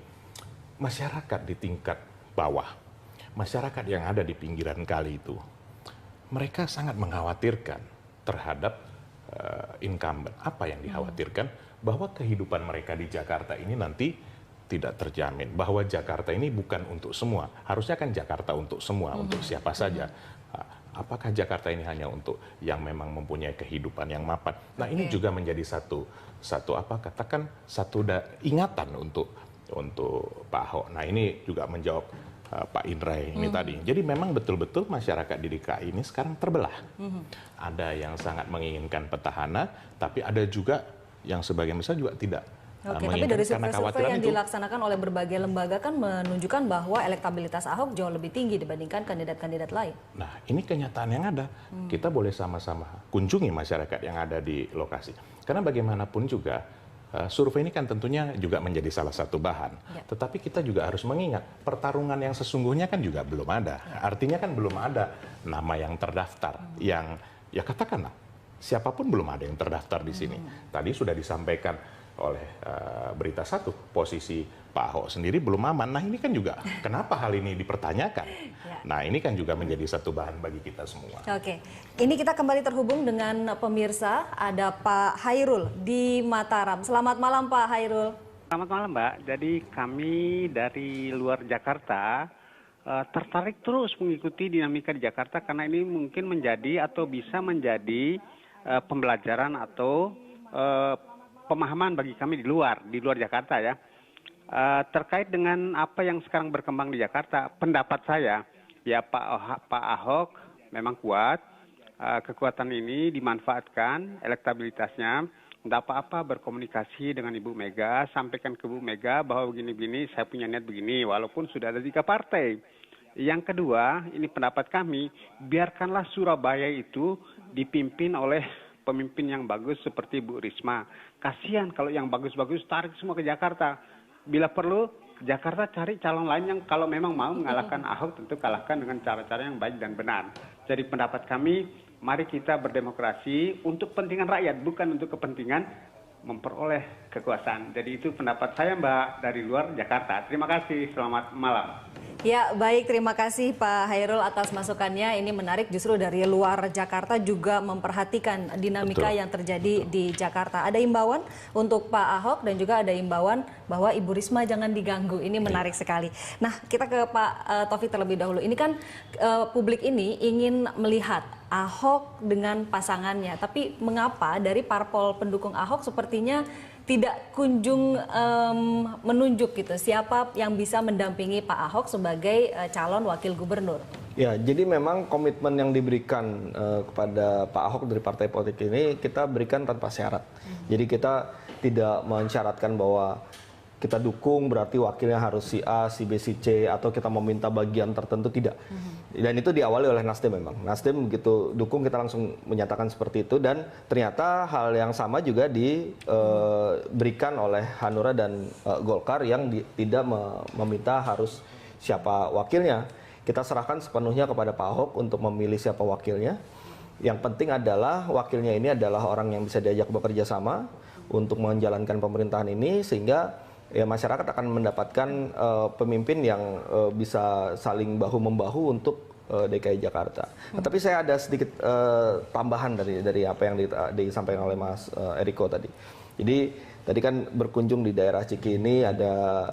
Masyarakat di tingkat bawah, masyarakat yang ada di pinggiran kali itu, mereka sangat mengkhawatirkan terhadap incumbent. Apa yang dikhawatirkan? Bahwa kehidupan mereka di Jakarta ini nanti tidak terjamin. Bahwa Jakarta ini bukan untuk semua. Harusnya kan Jakarta untuk semua, untuk siapa saja. Apakah Jakarta ini hanya untuk yang memang mempunyai kehidupan yang mapan? Nah, ini juga menjadi satu ingatan untuk Pak Ahok. Nah, ini juga menjawab Pak Indra ini tadi. Jadi memang betul-betul masyarakat di DKI ini sekarang terbelah. Ada yang sangat menginginkan petahana, tapi ada juga yang sebagian besar juga tidak tapi dari karena survei yang dilaksanakan oleh berbagai lembaga kan menunjukkan bahwa elektabilitas Ahok jauh lebih tinggi dibandingkan kandidat-kandidat lain. Nah, ini kenyataan yang ada. Kita boleh sama-sama kunjungi masyarakat yang ada di lokasi. Karena bagaimanapun juga survei ini kan tentunya juga menjadi salah satu bahan. Tetapi kita juga harus mengingat pertarungan yang sesungguhnya kan juga belum ada. Artinya kan belum ada nama yang terdaftar yang ya katakanlah siapapun belum ada yang terdaftar di sini. Tadi sudah disampaikan oleh Berita Satu, posisi Pak Ahok sendiri belum aman. Nah, ini kan juga kenapa hal ini dipertanyakan. Nah, ini kan juga menjadi satu bahan bagi kita semua. Oke, ini kita kembali terhubung dengan pemirsa, ada Pak Hairul di Mataram. Selamat malam Pak Hairul. Selamat malam Mbak, jadi kami dari luar Jakarta tertarik terus mengikuti dinamika di Jakarta karena ini mungkin menjadi atau bisa menjadi pembelajaran atau pemahaman bagi kami di luar Jakarta ya. Terkait dengan apa yang sekarang berkembang di Jakarta, pendapat saya ya Pak Ahok memang kuat, kekuatan ini dimanfaatkan, elektabilitasnya, tidak apa-apa berkomunikasi dengan Ibu Mega, sampaikan ke Bu Mega bahwa begini-begini, saya punya niat begini, walaupun sudah ada 3 partai. Yang kedua, ini pendapat kami, biarkanlah Surabaya itu dipimpin oleh pemimpin yang bagus seperti Bu Risma. Kasihan kalau yang bagus-bagus tarik semua ke Jakarta. Bila perlu, Jakarta cari calon lain yang kalau memang mau mengalahkan Ahok, tentu kalahkan dengan cara-cara yang baik dan benar. Jadi pendapat kami, mari kita berdemokrasi untuk kepentingan rakyat, bukan untuk kepentingan memperoleh kekuasaan. Jadi itu pendapat saya Mbak dari luar Jakarta. Terima kasih, selamat malam. Ya, baik, terima kasih Pak Hairul atas masukannya. Ini menarik, justru dari luar Jakarta juga memperhatikan dinamika yang terjadi di Jakarta. Ada imbauan untuk Pak Ahok dan juga ada imbauan bahwa Ibu Risma jangan diganggu. Ini menarik sekali. Nah, kita ke Pak Taufik terlebih dahulu. Ini kan publik ini ingin melihat Ahok dengan pasangannya. Tapi mengapa dari parpol pendukung Ahok sepertinya tidak kunjung menunjuk gitu siapa yang bisa mendampingi Pak Ahok sebagai calon wakil gubernur? Ya, jadi memang komitmen yang diberikan kepada Pak Ahok dari partai politik ini kita berikan tanpa syarat. Jadi kita tidak mensyaratkan bahwa kita dukung berarti wakilnya harus si A, si B, si C, atau kita meminta bagian tertentu, tidak. Dan itu diawali oleh Nasdem memang. Nasdem begitu dukung kita langsung menyatakan seperti itu, dan ternyata hal yang sama juga diberikan oleh Hanura dan Golkar yang tidak meminta harus siapa wakilnya. Kita serahkan sepenuhnya kepada Pak Ahok untuk memilih siapa wakilnya. Yang penting adalah wakilnya ini adalah orang yang bisa diajak bekerja sama untuk menjalankan pemerintahan ini, sehingga ya masyarakat akan mendapatkan pemimpin yang bisa saling bahu-membahu untuk DKI Jakarta. Tapi saya ada sedikit tambahan dari apa yang disampaikan oleh Mas Eriko tadi. Jadi tadi kan berkunjung di daerah Ciki ini ada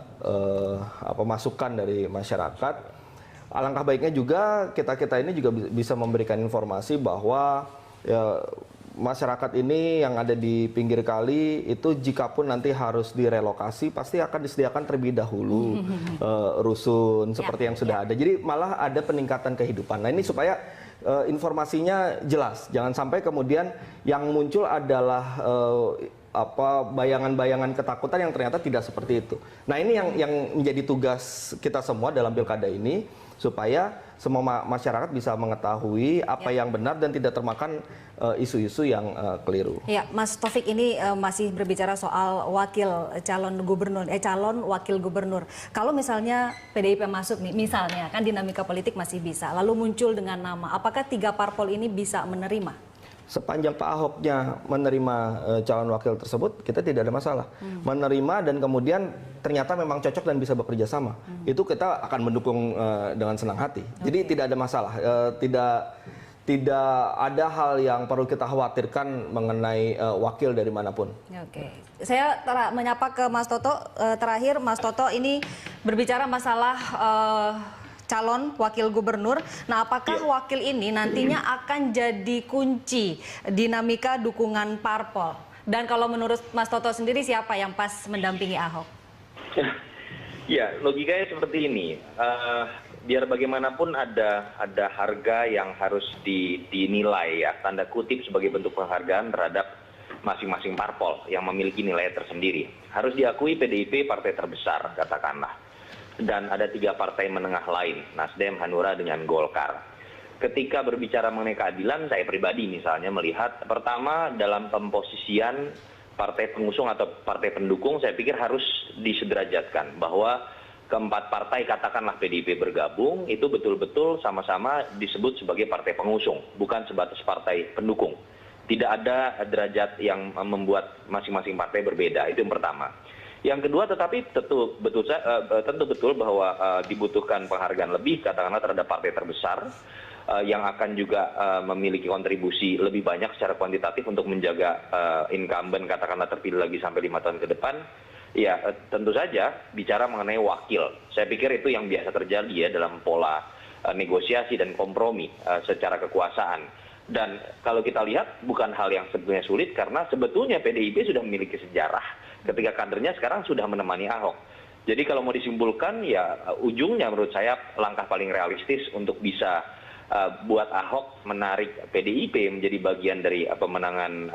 masukan dari masyarakat. Alangkah baiknya juga kita ini juga bisa memberikan informasi bahwa ya, masyarakat ini yang ada di pinggir kali itu jikapun nanti harus direlokasi pasti akan disediakan terlebih dahulu rusun seperti yang sudah ada. Jadi malah ada peningkatan kehidupan. Nah ini supaya informasinya jelas, jangan sampai kemudian yang muncul adalah bayangan-bayangan ketakutan yang ternyata tidak seperti itu. Nah ini yang menjadi tugas kita semua dalam pilkada ini, supaya semua masyarakat bisa mengetahui apa yang benar dan tidak termakan isu-isu yang keliru. Ya, Mas Taufik ini masih berbicara soal calon wakil gubernur. Kalau misalnya PDIP masuk nih, misalnya kan dinamika politik masih bisa, lalu muncul dengan nama, apakah 3 parpol ini bisa menerima? Sepanjang Pak Ahoknya menerima calon wakil tersebut, kita tidak ada masalah. Menerima dan kemudian ternyata memang cocok dan bisa bekerja sama. Itu kita akan mendukung dengan senang hati. Jadi tidak ada masalah. Tidak ada hal yang perlu kita khawatirkan mengenai wakil dari manapun. Oke. Saya menyapa ke Mas Toto. Terakhir, Mas Toto ini berbicara masalah calon wakil gubernur. Nah, apakah wakil ini nantinya akan jadi kunci dinamika dukungan parpol? Dan kalau menurut Mas Toto sendiri, siapa yang pas mendampingi Ahok? Ya, logikanya seperti ini. Biar bagaimanapun ada harga yang harus dinilai ya, tanda kutip sebagai bentuk penghargaan terhadap masing-masing parpol yang memiliki nilai tersendiri. Harus diakui PDIP partai terbesar, katakanlah. Dan ada 3 partai menengah lain, Nasdem, Hanura, dengan Golkar. Ketika berbicara mengenai keadilan, saya pribadi misalnya melihat, pertama dalam pemposisian partai pengusung atau partai pendukung, saya pikir harus disederajatkan bahwa keempat partai, katakanlah PDIP bergabung, itu betul-betul sama-sama disebut sebagai partai pengusung, bukan sebatas partai pendukung. Tidak ada derajat yang membuat masing-masing partai berbeda, itu yang pertama. Yang kedua, tetapi tentu betul bahwa dibutuhkan penghargaan lebih, katakanlah terhadap partai terbesar yang akan juga memiliki kontribusi lebih banyak secara kuantitatif untuk menjaga incumbent, katakanlah terpilih lagi sampai 5 tahun ke depan. Ya, tentu saja bicara mengenai wakil. Saya pikir itu yang biasa terjadi ya dalam pola negosiasi dan kompromi secara kekuasaan. Dan kalau kita lihat bukan hal yang sebetulnya sulit, karena sebetulnya PDIP sudah memiliki sejarah ketika kadernya sekarang sudah menemani Ahok. Jadi kalau mau disimpulkan, ya ujungnya menurut saya langkah paling realistis untuk bisa buat Ahok menarik PDIP menjadi bagian dari pemenangan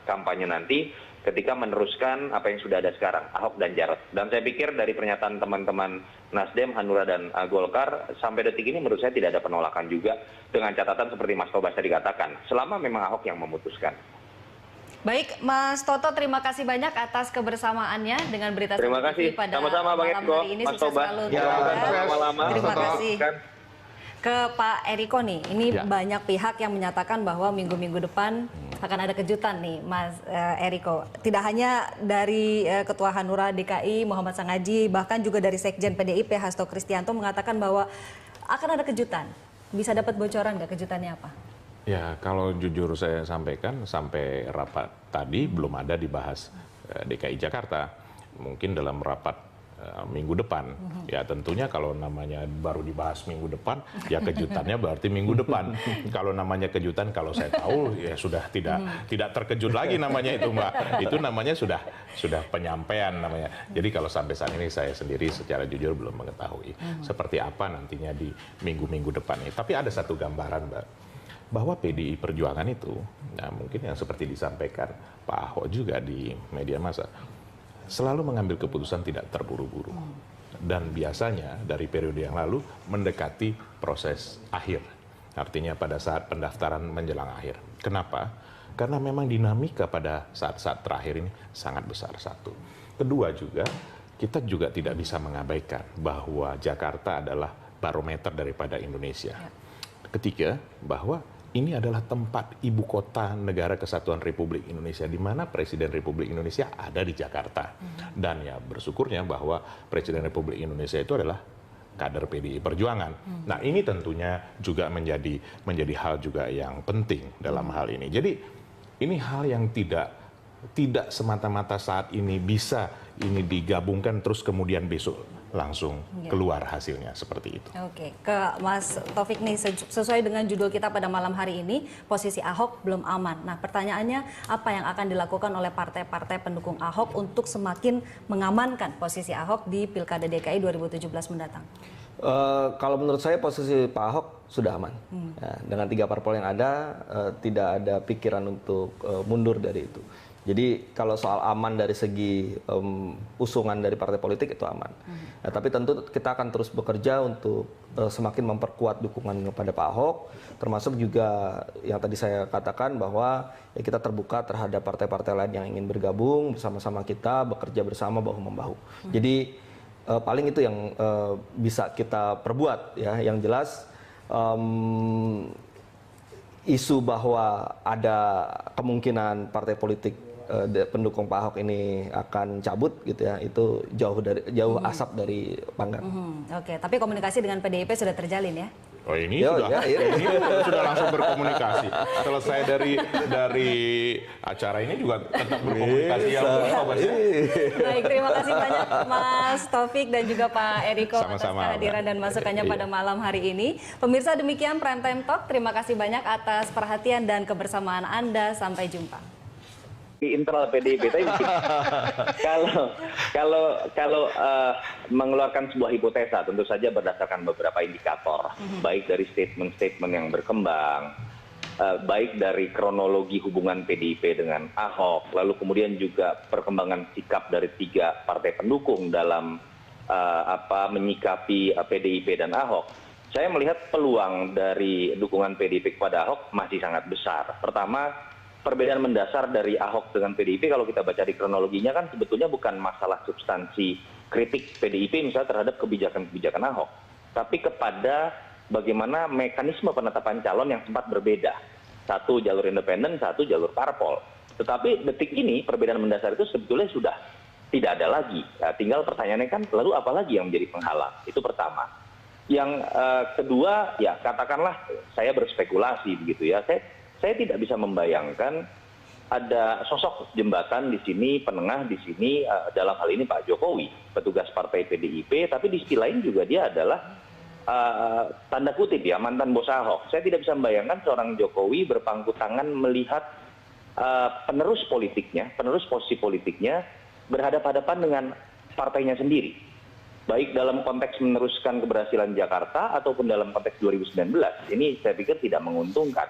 kampanye nanti, ketika meneruskan apa yang sudah ada sekarang, Ahok dan Jarot. Dan saya pikir dari pernyataan teman-teman Nasdem, Hanura, dan Golkar, sampai detik ini menurut saya tidak ada penolakan juga, dengan catatan seperti Mas Tobas tadi katakan, selama memang Ahok yang memutuskan. Baik, Mas Toto, terima kasih banyak atas kebersamaannya dengan Berita Terima kasih. pada Sama-sama, Bang malam Eriko, hari ini. Mas Sukses Tobas. selalu. Terima kasih. Ke Pak Eriko nih, ini Ya. banyak pihak yang menyatakan bahwa minggu-minggu depan akan ada kejutan nih, Mas Eriko. Tidak hanya dari Ketua Hanura DKI Muhammad Sangaji, bahkan juga dari Sekjen PDIP Hasto Kristianto mengatakan bahwa akan ada kejutan. Bisa dapat bocoran nggak kejutannya apa? Ya, kalau jujur saya sampaikan, sampai rapat tadi belum ada dibahas DKI Jakarta. Mungkin dalam rapat minggu depan. Ya tentunya kalau namanya baru dibahas minggu depan, ya kejutannya berarti minggu depan. Kalau namanya kejutan, kalau saya tahu ya sudah tidak terkejut lagi namanya itu, Mbak. Itu namanya sudah penyampaian namanya. Jadi kalau sampai saat ini saya sendiri secara jujur belum mengetahui seperti apa nantinya di minggu-minggu depan ini. Tapi ada satu gambaran, Mbak, bahwa PDI Perjuangan itu, nah mungkin yang seperti disampaikan Pak Ahok juga di media massa, selalu mengambil keputusan tidak terburu-buru. Dan biasanya dari periode yang lalu mendekati proses akhir. Artinya pada saat pendaftaran menjelang akhir. Kenapa? Karena memang dinamika pada saat-saat terakhir ini sangat besar, satu. Kedua juga, kita juga tidak bisa mengabaikan bahwa Jakarta adalah barometer daripada Indonesia. Ketiga, bahwa ini adalah tempat ibu kota negara kesatuan Republik Indonesia, di mana Presiden Republik Indonesia ada di Jakarta. Dan ya bersyukurnya bahwa Presiden Republik Indonesia itu adalah kader PDI Perjuangan. Nah ini tentunya juga menjadi hal juga yang penting dalam hal ini. Jadi ini hal yang tidak semata-mata saat ini bisa ini digabungkan terus kemudian besok langsung keluar hasilnya seperti itu. Oke, ke Mas Taufik nih, sesuai dengan judul kita pada malam hari ini, posisi Ahok belum aman. Nah pertanyaannya, apa yang akan dilakukan oleh partai-partai pendukung Ahok untuk semakin mengamankan posisi Ahok di Pilkada DKI 2017 mendatang? Kalau menurut saya posisi Pak Ahok sudah aman. Ya, dengan 3 parpol yang ada, tidak ada pikiran untuk mundur dari itu. Jadi kalau soal aman dari segi usungan dari partai politik itu aman. Nah, tapi tentu kita akan terus bekerja untuk semakin memperkuat dukungan kepada Pak Ahok, termasuk juga yang tadi saya katakan bahwa ya kita terbuka terhadap partai-partai lain yang ingin bergabung bersama-sama kita, bekerja bersama bahu-membahu. Jadi paling itu yang bisa kita perbuat ya. Yang jelas isu bahwa ada kemungkinan partai politik pendukung Pak Ahok ini akan cabut gitu ya, itu jauh asap dari panggang. Oke, tapi komunikasi dengan PDIP sudah terjalin ya? Oh ini sudah langsung berkomunikasi. Selesai dari acara ini juga tetap berkomunikasi yang Baik, terima kasih banyak Mas Taufik dan juga Pak Eriko atas kehadiran dan masukannya pada malam hari ini. Pemirsa, demikian Prime Time Talk. Terima kasih banyak atas perhatian dan kebersamaan Anda. Sampai jumpa. Di internal PDIP, tapi kalau mengeluarkan sebuah hipotesa, tentu saja berdasarkan beberapa indikator, baik dari statement-statement yang berkembang, baik dari kronologi hubungan PDIP dengan Ahok, lalu kemudian juga perkembangan sikap dari 3 partai pendukung dalam menyikapi PDIP dan Ahok. Saya melihat peluang dari dukungan PDIP kepada Ahok masih sangat besar. Pertama, perbedaan mendasar dari Ahok dengan PDIP kalau kita baca di kronologinya kan sebetulnya bukan masalah substansi kritik PDIP misalnya terhadap kebijakan-kebijakan Ahok, tapi kepada bagaimana mekanisme penetapan calon yang sempat berbeda. Satu jalur independen, satu jalur parpol. Tetapi detik ini perbedaan mendasar itu sebetulnya sudah tidak ada lagi. Ya, tinggal pertanyaannya kan lalu apa lagi yang menjadi penghalang? Itu pertama. Yang kedua, ya katakanlah saya berspekulasi begitu ya. Saya tidak bisa membayangkan ada sosok jembatan di sini, penengah di sini, dalam hal ini Pak Jokowi, petugas partai PDIP, tapi di sisi lain juga dia adalah tanda kutip ya mantan bos Ahok. Saya tidak bisa membayangkan seorang Jokowi berpangku tangan melihat penerus politiknya, penerus posisi politiknya berhadapan-hadapan dengan partainya sendiri. Baik dalam konteks meneruskan keberhasilan Jakarta ataupun dalam konteks 2019. Ini saya pikir tidak menguntungkan.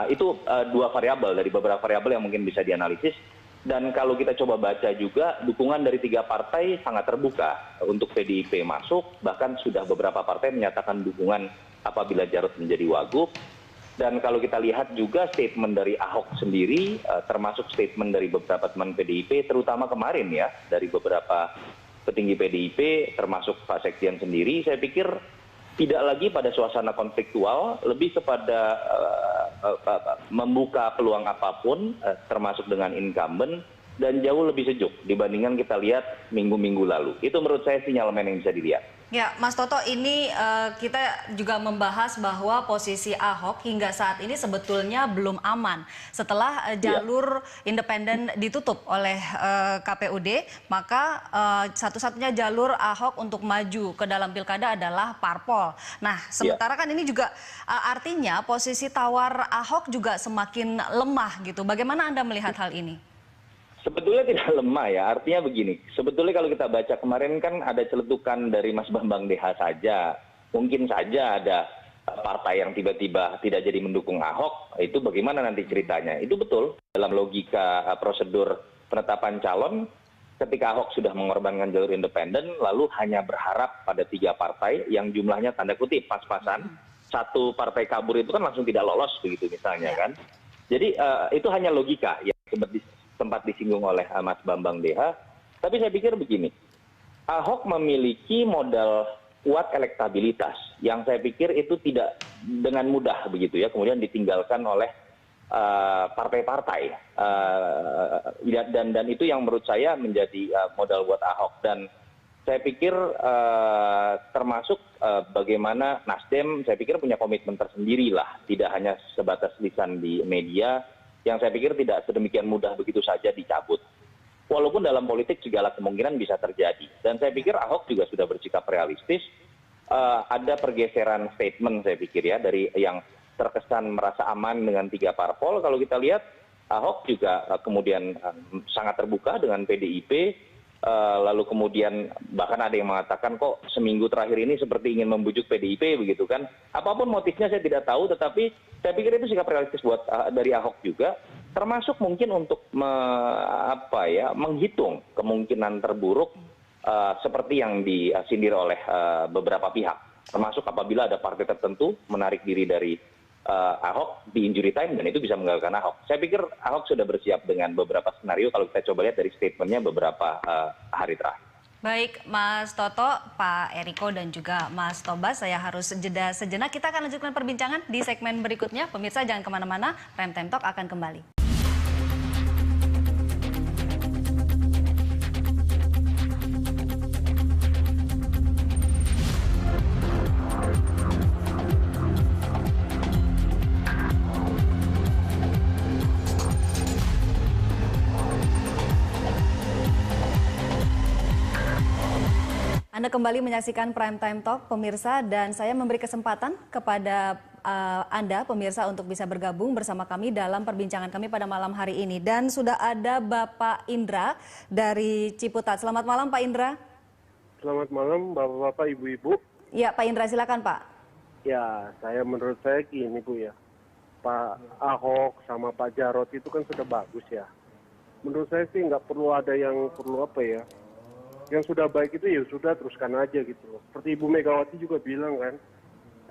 Itu 2 variabel dari beberapa variabel yang mungkin bisa dianalisis. Dan kalau kita coba baca juga, dukungan dari 3 partai sangat terbuka untuk PDIP masuk. Bahkan sudah beberapa partai menyatakan dukungan apabila Jarod menjadi wagub. Dan kalau kita lihat juga statement dari Ahok sendiri, termasuk statement dari beberapa teman PDIP, terutama kemarin ya, dari beberapa petinggi PDIP, termasuk Pak Sekjen sendiri, saya pikir tidak lagi pada suasana konfliktual, lebih kepada membuka peluang apapun, termasuk dengan incumbent, dan jauh lebih sejuk dibandingkan kita lihat minggu-minggu lalu. Itu menurut saya sinyalemen yang bisa dilihat. Ya, Mas Toto, ini kita juga membahas bahwa posisi Ahok hingga saat ini sebetulnya belum aman. Setelah jalur independen ditutup oleh KPUD, maka satu-satunya jalur Ahok untuk maju ke dalam pilkada adalah parpol. Nah, sementara kan ini juga artinya posisi tawar Ahok juga semakin lemah gitu. Bagaimana Anda melihat hal ini? Sebetulnya tidak lemah ya, artinya begini, sebetulnya kalau kita baca kemarin kan ada celetukan dari Mas Bambang Deha saja, mungkin saja ada partai yang tiba-tiba tidak jadi mendukung Ahok, itu bagaimana nanti ceritanya, itu betul, dalam logika prosedur penetapan calon, ketika Ahok sudah mengorbankan jalur independen, lalu hanya berharap pada 3 partai yang jumlahnya tanda kutip pas-pasan, satu partai kabur itu kan langsung tidak lolos begitu misalnya kan, jadi itu hanya logika ya, sempat disinggung oleh Mas Bambang Deha, tapi saya pikir begini, Ahok memiliki modal kuat elektabilitas yang saya pikir itu tidak dengan mudah begitu ya, kemudian ditinggalkan oleh partai-partai dan itu yang menurut saya menjadi modal buat Ahok, dan saya pikir termasuk bagaimana Nasdem saya pikir punya komitmen tersendiri lah, tidak hanya sebatas lisan di media, yang saya pikir tidak sedemikian mudah begitu saja dicabut. Walaupun dalam politik segala kemungkinan bisa terjadi. Dan saya pikir Ahok juga sudah bersikap realistis. Ada pergeseran statement saya pikir ya, dari yang terkesan merasa aman dengan 3 parpol. Kalau kita lihat Ahok juga kemudian sangat terbuka dengan PDIP. Lalu kemudian bahkan ada yang mengatakan kok seminggu terakhir ini seperti ingin membujuk PDIP begitu kan. Apapun motifnya saya tidak tahu, tetapi saya pikir itu sikap realistis buat dari Ahok juga, termasuk mungkin untuk menghitung kemungkinan terburuk seperti yang disindir oleh beberapa pihak, termasuk apabila ada partai tertentu menarik diri dari Ahok di injury time dan itu bisa menggagalkan Ahok. Saya pikir Ahok sudah bersiap dengan beberapa skenario kalau kita coba lihat dari statementnya beberapa hari terakhir. Baik, Mas Toto, Pak Eriko, dan juga Mas Tobas, saya harus jeda sejenak. Kita akan lanjutkan perbincangan di segmen berikutnya. Pemirsa jangan kemana-mana, Prime Time Talk akan kembali. Anda kembali menyaksikan Prime Time Talk, pemirsa, dan saya memberi kesempatan kepada Anda, pemirsa, untuk bisa bergabung bersama kami dalam perbincangan kami pada malam hari ini. Dan sudah ada Bapak Indra dari Ciputat. Selamat malam, Pak Indra. Selamat malam, Bapak-Bapak, Ibu-Ibu. Ya, Pak Indra, silakan, Pak. Ya, menurut saya gini, Bu ya. Pak Ahok sama Pak Jarot itu kan sudah bagus ya. Menurut saya sih nggak perlu ada yang yang sudah baik itu ya sudah teruskan aja gitu loh. Seperti Ibu Megawati juga bilang kan,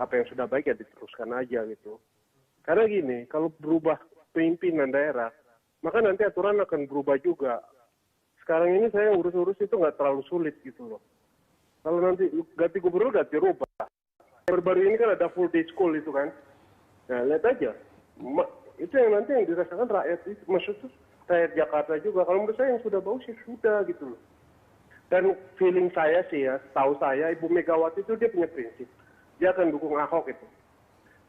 apa yang sudah baik ya diteruskan aja gitu. Karena gini, kalau berubah pimpinan daerah, maka nanti aturan akan berubah juga. Sekarang ini saya urus-urus itu nggak terlalu sulit gitu loh. Kalau nanti ganti gubernur, ganti rubah. Baru-baru ini kan ada full day school itu kan. Nah, lihat aja. Itu yang nanti yang dirasakan rakyat, maksudnya rakyat Jakarta juga. Kalau menurut saya yang sudah bagus ya sudah gitu loh. Dan feeling saya sih ya, tahu saya Ibu Megawati itu dia punya prinsip. Dia akan dukung Ahok itu.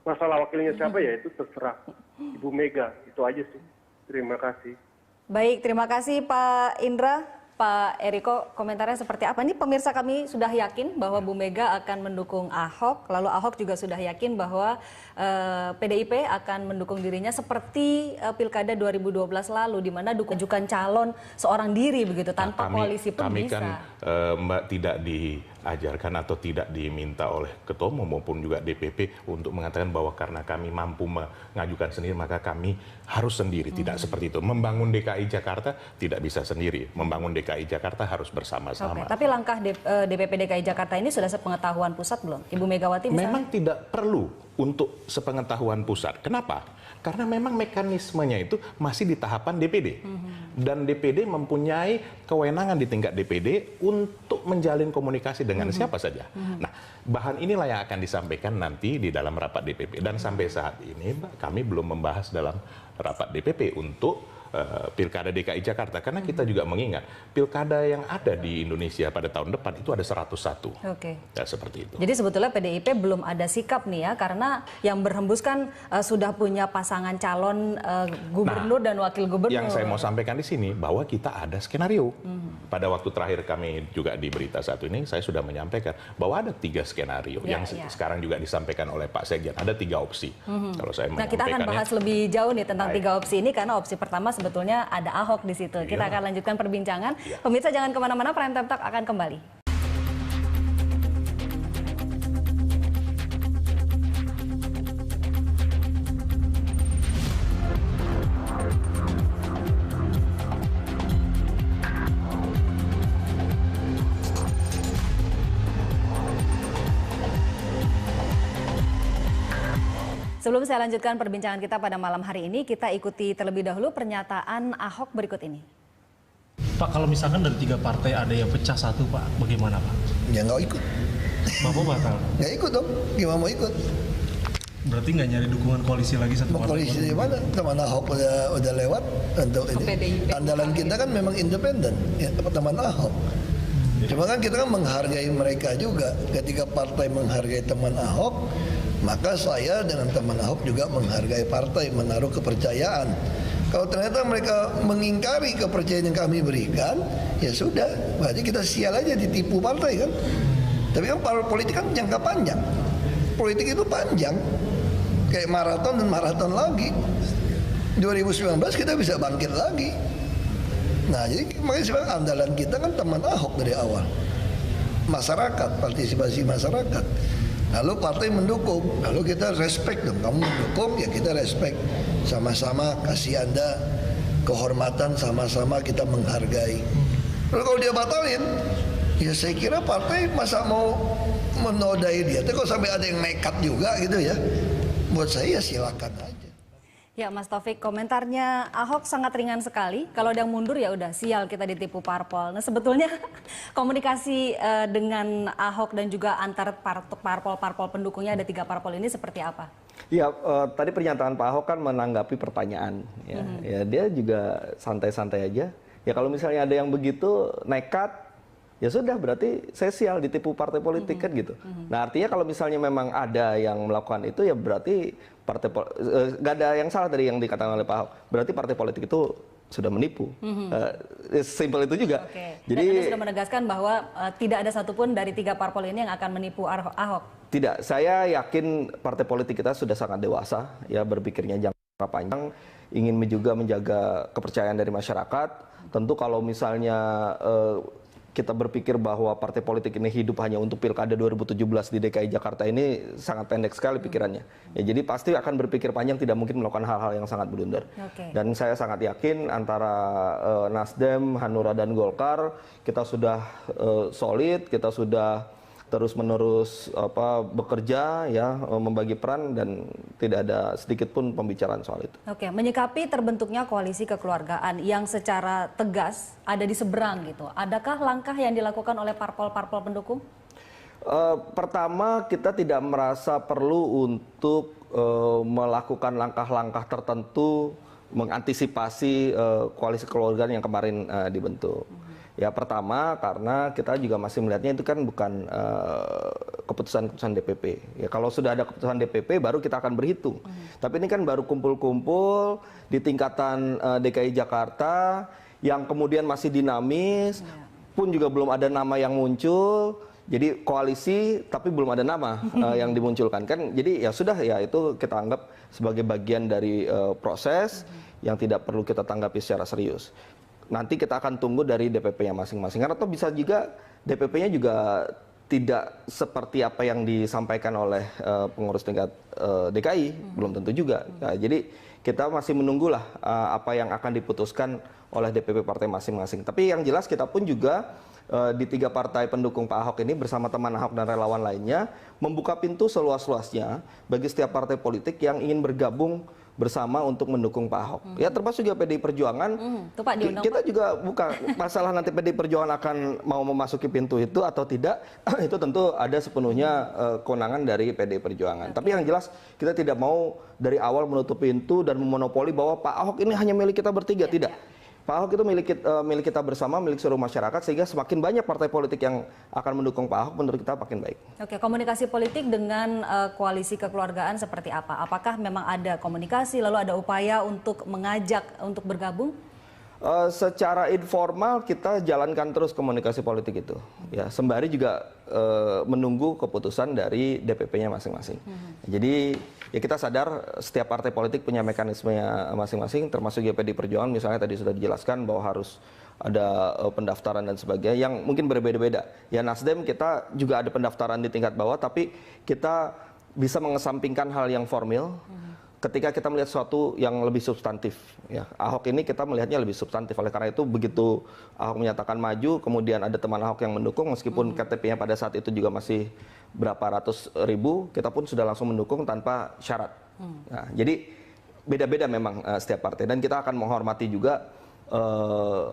Masalah wakilnya siapa ya itu terserah Ibu Mega. Itu aja sih. Terima kasih. Baik, terima kasih Pak Indra. Pak Eriko, komentarnya seperti apa? Ini pemirsa kami sudah yakin bahwa Bu Mega akan mendukung Ahok. Lalu Ahok juga sudah yakin bahwa PDIP akan mendukung dirinya seperti Pilkada 2012 lalu, di mana dukungan calon seorang diri begitu, tanpa koalisi pun kami bisa. Kami kan Mbak tidak diajarkan atau tidak diminta oleh Ketua Umum maupun juga DPP untuk mengatakan bahwa karena kami mampu mengajukan sendiri maka kami harus sendiri. Tidak seperti itu. Membangun DKI Jakarta tidak bisa sendiri. Membangun DKI Jakarta harus bersama-sama. Tapi langkah DPP DKI Jakarta ini sudah sepengetahuan pusat belum? Ibu Megawati misalnya? Memang tidak perlu untuk sepengetahuan pusat. Kenapa? Karena memang mekanismenya itu masih di tahapan DPD. Dan DPD mempunyai kewenangan di tingkat DPD untuk menjalin komunikasi dengan siapa saja. Nah, bahan inilah yang akan disampaikan nanti di dalam rapat DPP. Dan sampai saat ini kami belum membahas dalam rapat DPP untuk Pilkada DKI Jakarta, karena kita juga mengingat pilkada yang ada di Indonesia pada tahun depan itu ada 101. Oke. Ya, seperti itu. Jadi sebetulnya PDIP belum ada sikap nih ya, karena yang berhembus kan sudah punya pasangan calon gubernur dan wakil gubernur. Yang saya mau sampaikan di sini bahwa kita ada skenario. Pada waktu terakhir kami juga di Berita Satu ini, saya sudah menyampaikan bahwa ada 3 skenario yang sekarang juga disampaikan oleh Pak Sekjen. Ada 3 opsi. Kalau saya Nah, kita akan bahas lebih jauh nih tentang 3 opsi ini, karena opsi pertama sebetulnya ada Ahok di situ. Kita akan lanjutkan perbincangan. Pemirsa jangan kemana-mana, Prime Time Talk akan kembali. Sebelum saya lanjutkan perbincangan kita pada malam hari ini, kita ikuti terlebih dahulu pernyataan Ahok berikut ini. Pak, kalau misalkan dari 3 partai ada yang pecah satu, Pak, bagaimana, Pak? Ya nggak ikut. Bapak batal? Nggak ikut dong. Gimana mau ikut? Berarti nggak nyari dukungan koalisi lagi satu partai? Koalisi di mana? Teman Ahok udah lewat untuk ini. Andalan kita kan memang independen, ya, teman Ahok. Cuma kan kita kan menghargai mereka juga. Ketika partai menghargai teman Ahok, maka saya dengan teman Ahok juga menghargai partai, menaruh kepercayaan. Kalau ternyata mereka mengingkari kepercayaan yang kami berikan, ya sudah, berarti kita sial aja ditipu partai kan. Tapi kan politik kan jangka panjang. Politik itu panjang, kayak maraton dan maraton lagi. 2019 kita bisa bangkit lagi. Nah, jadi makanya sebenarnya andalan kita kan teman Ahok dari awal. Masyarakat, partisipasi masyarakat. Lalu partai mendukung, lalu kita respect dong. Kamu mendukung, ya kita respect. Sama-sama kasih Anda kehormatan, sama-sama kita menghargai. Lalu kalau dia batalin, ya saya kira partai masa mau menodai dia. Tapi kalau sampai ada yang nekat juga gitu ya, buat saya ya silakan aja. Ya, Mas Taufik, komentarnya Ahok sangat ringan sekali. Kalau ada yang mundur ya udah sial kita ditipu parpol. Nah, sebetulnya komunikasi dengan Ahok dan juga antar parpol pendukungnya, ada 3 parpol ini seperti apa? Ya, tadi pernyataan Pak Ahok kan menanggapi pertanyaan. Ya, ya dia juga santai-santai aja. Ya kalau misalnya ada yang begitu nekat, ya sudah berarti saya sial ditipu partai politik kan gitu. Nah artinya kalau misalnya memang ada yang melakukan itu, ya berarti nggak ada yang salah dari yang dikatakan oleh Pak Ahok. Berarti partai politik itu sudah menipu. Simpel itu juga. Jadi Anda sudah menegaskan bahwa tidak ada satupun dari 3 parpol ini yang akan menipu Ahok. Tidak, saya yakin partai politik kita sudah sangat dewasa, ya berpikirnya jangka panjang, ingin juga menjaga kepercayaan dari masyarakat. Tentu kalau misalnya kita berpikir bahwa partai politik ini hidup hanya untuk pilkada 2017 di DKI Jakarta, ini sangat pendek sekali pikirannya. Ya, jadi pasti akan berpikir panjang, tidak mungkin melakukan hal-hal yang sangat blunder. Dan saya sangat yakin antara Nasdem, Hanura dan Golkar kita sudah solid, kita sudah terus-menerus bekerja ya, membagi peran, dan tidak ada sedikit pun pembicaraan soal itu. Oke, menyikapi terbentuknya koalisi kekeluargaan yang secara tegas ada di seberang gitu, adakah langkah yang dilakukan oleh parpol-parpol pendukung? Pertama, kita tidak merasa perlu untuk melakukan langkah-langkah tertentu mengantisipasi koalisi kekeluargaan yang kemarin dibentuk. Ya pertama karena kita juga masih melihatnya itu kan bukan keputusan DPP. Ya kalau sudah ada keputusan DPP baru kita akan berhitung. Tapi ini kan baru kumpul-kumpul di tingkatan DKI Jakarta yang kemudian masih dinamis, pun juga belum ada nama yang muncul. Jadi koalisi tapi belum ada nama yang dimunculkan kan. Jadi ya sudah, ya itu kita anggap sebagai bagian dari proses yang tidak perlu kita tanggapi secara serius. Nanti kita akan tunggu dari DPP-nya masing-masing. Atau bisa juga DPP-nya juga tidak seperti apa yang disampaikan oleh pengurus tingkat DKI, belum tentu juga. Nah, jadi kita masih menunggulah apa yang akan diputuskan oleh DPP partai masing-masing. Tapi yang jelas kita pun juga di 3 partai pendukung Pak Ahok ini bersama teman Ahok dan relawan lainnya membuka pintu seluas-luasnya bagi setiap partai politik yang ingin bergabung bersama untuk mendukung Pak Ahok. Ya termasuk juga PDI Perjuangan. Itu Pak diundang, Kita Pak. juga bukan masalah nanti PDI Perjuangan akan mau memasuki pintu itu atau tidak, itu tentu ada sepenuhnya kewenangan dari PDI Perjuangan. Tapi yang jelas kita tidak mau dari awal menutup pintu dan memonopoli bahwa Pak Ahok ini hanya milik kita bertiga, tidak. Pak Ahok itu milik kita bersama, milik seluruh masyarakat, sehingga semakin banyak partai politik yang akan mendukung Pak Ahok, menurut kita makin baik. Oke, komunikasi politik dengan koalisi kekeluargaan seperti apa? Apakah memang ada komunikasi, lalu ada upaya untuk mengajak untuk bergabung? Secara informal kita jalankan terus komunikasi politik itu. Ya, sembari juga menunggu keputusan dari DPP-nya masing-masing. Jadi ya kita sadar setiap partai politik punya mekanismenya masing-masing, termasuk ya PDI Perjuangan misalnya tadi sudah dijelaskan bahwa harus ada pendaftaran dan sebagainya yang mungkin berbeda-beda. Ya Nasdem kita juga ada pendaftaran di tingkat bawah, tapi kita bisa mengesampingkan hal yang formil ketika kita melihat sesuatu yang lebih substantif. Ya, Ahok ini kita melihatnya lebih substantif. Oleh karena itu begitu Ahok menyatakan maju, kemudian ada teman Ahok yang mendukung, meskipun KTP-nya pada saat itu juga masih berapa ratus ribu, kita pun sudah langsung mendukung tanpa syarat. Nah, jadi beda-beda memang setiap partai, dan kita akan menghormati juga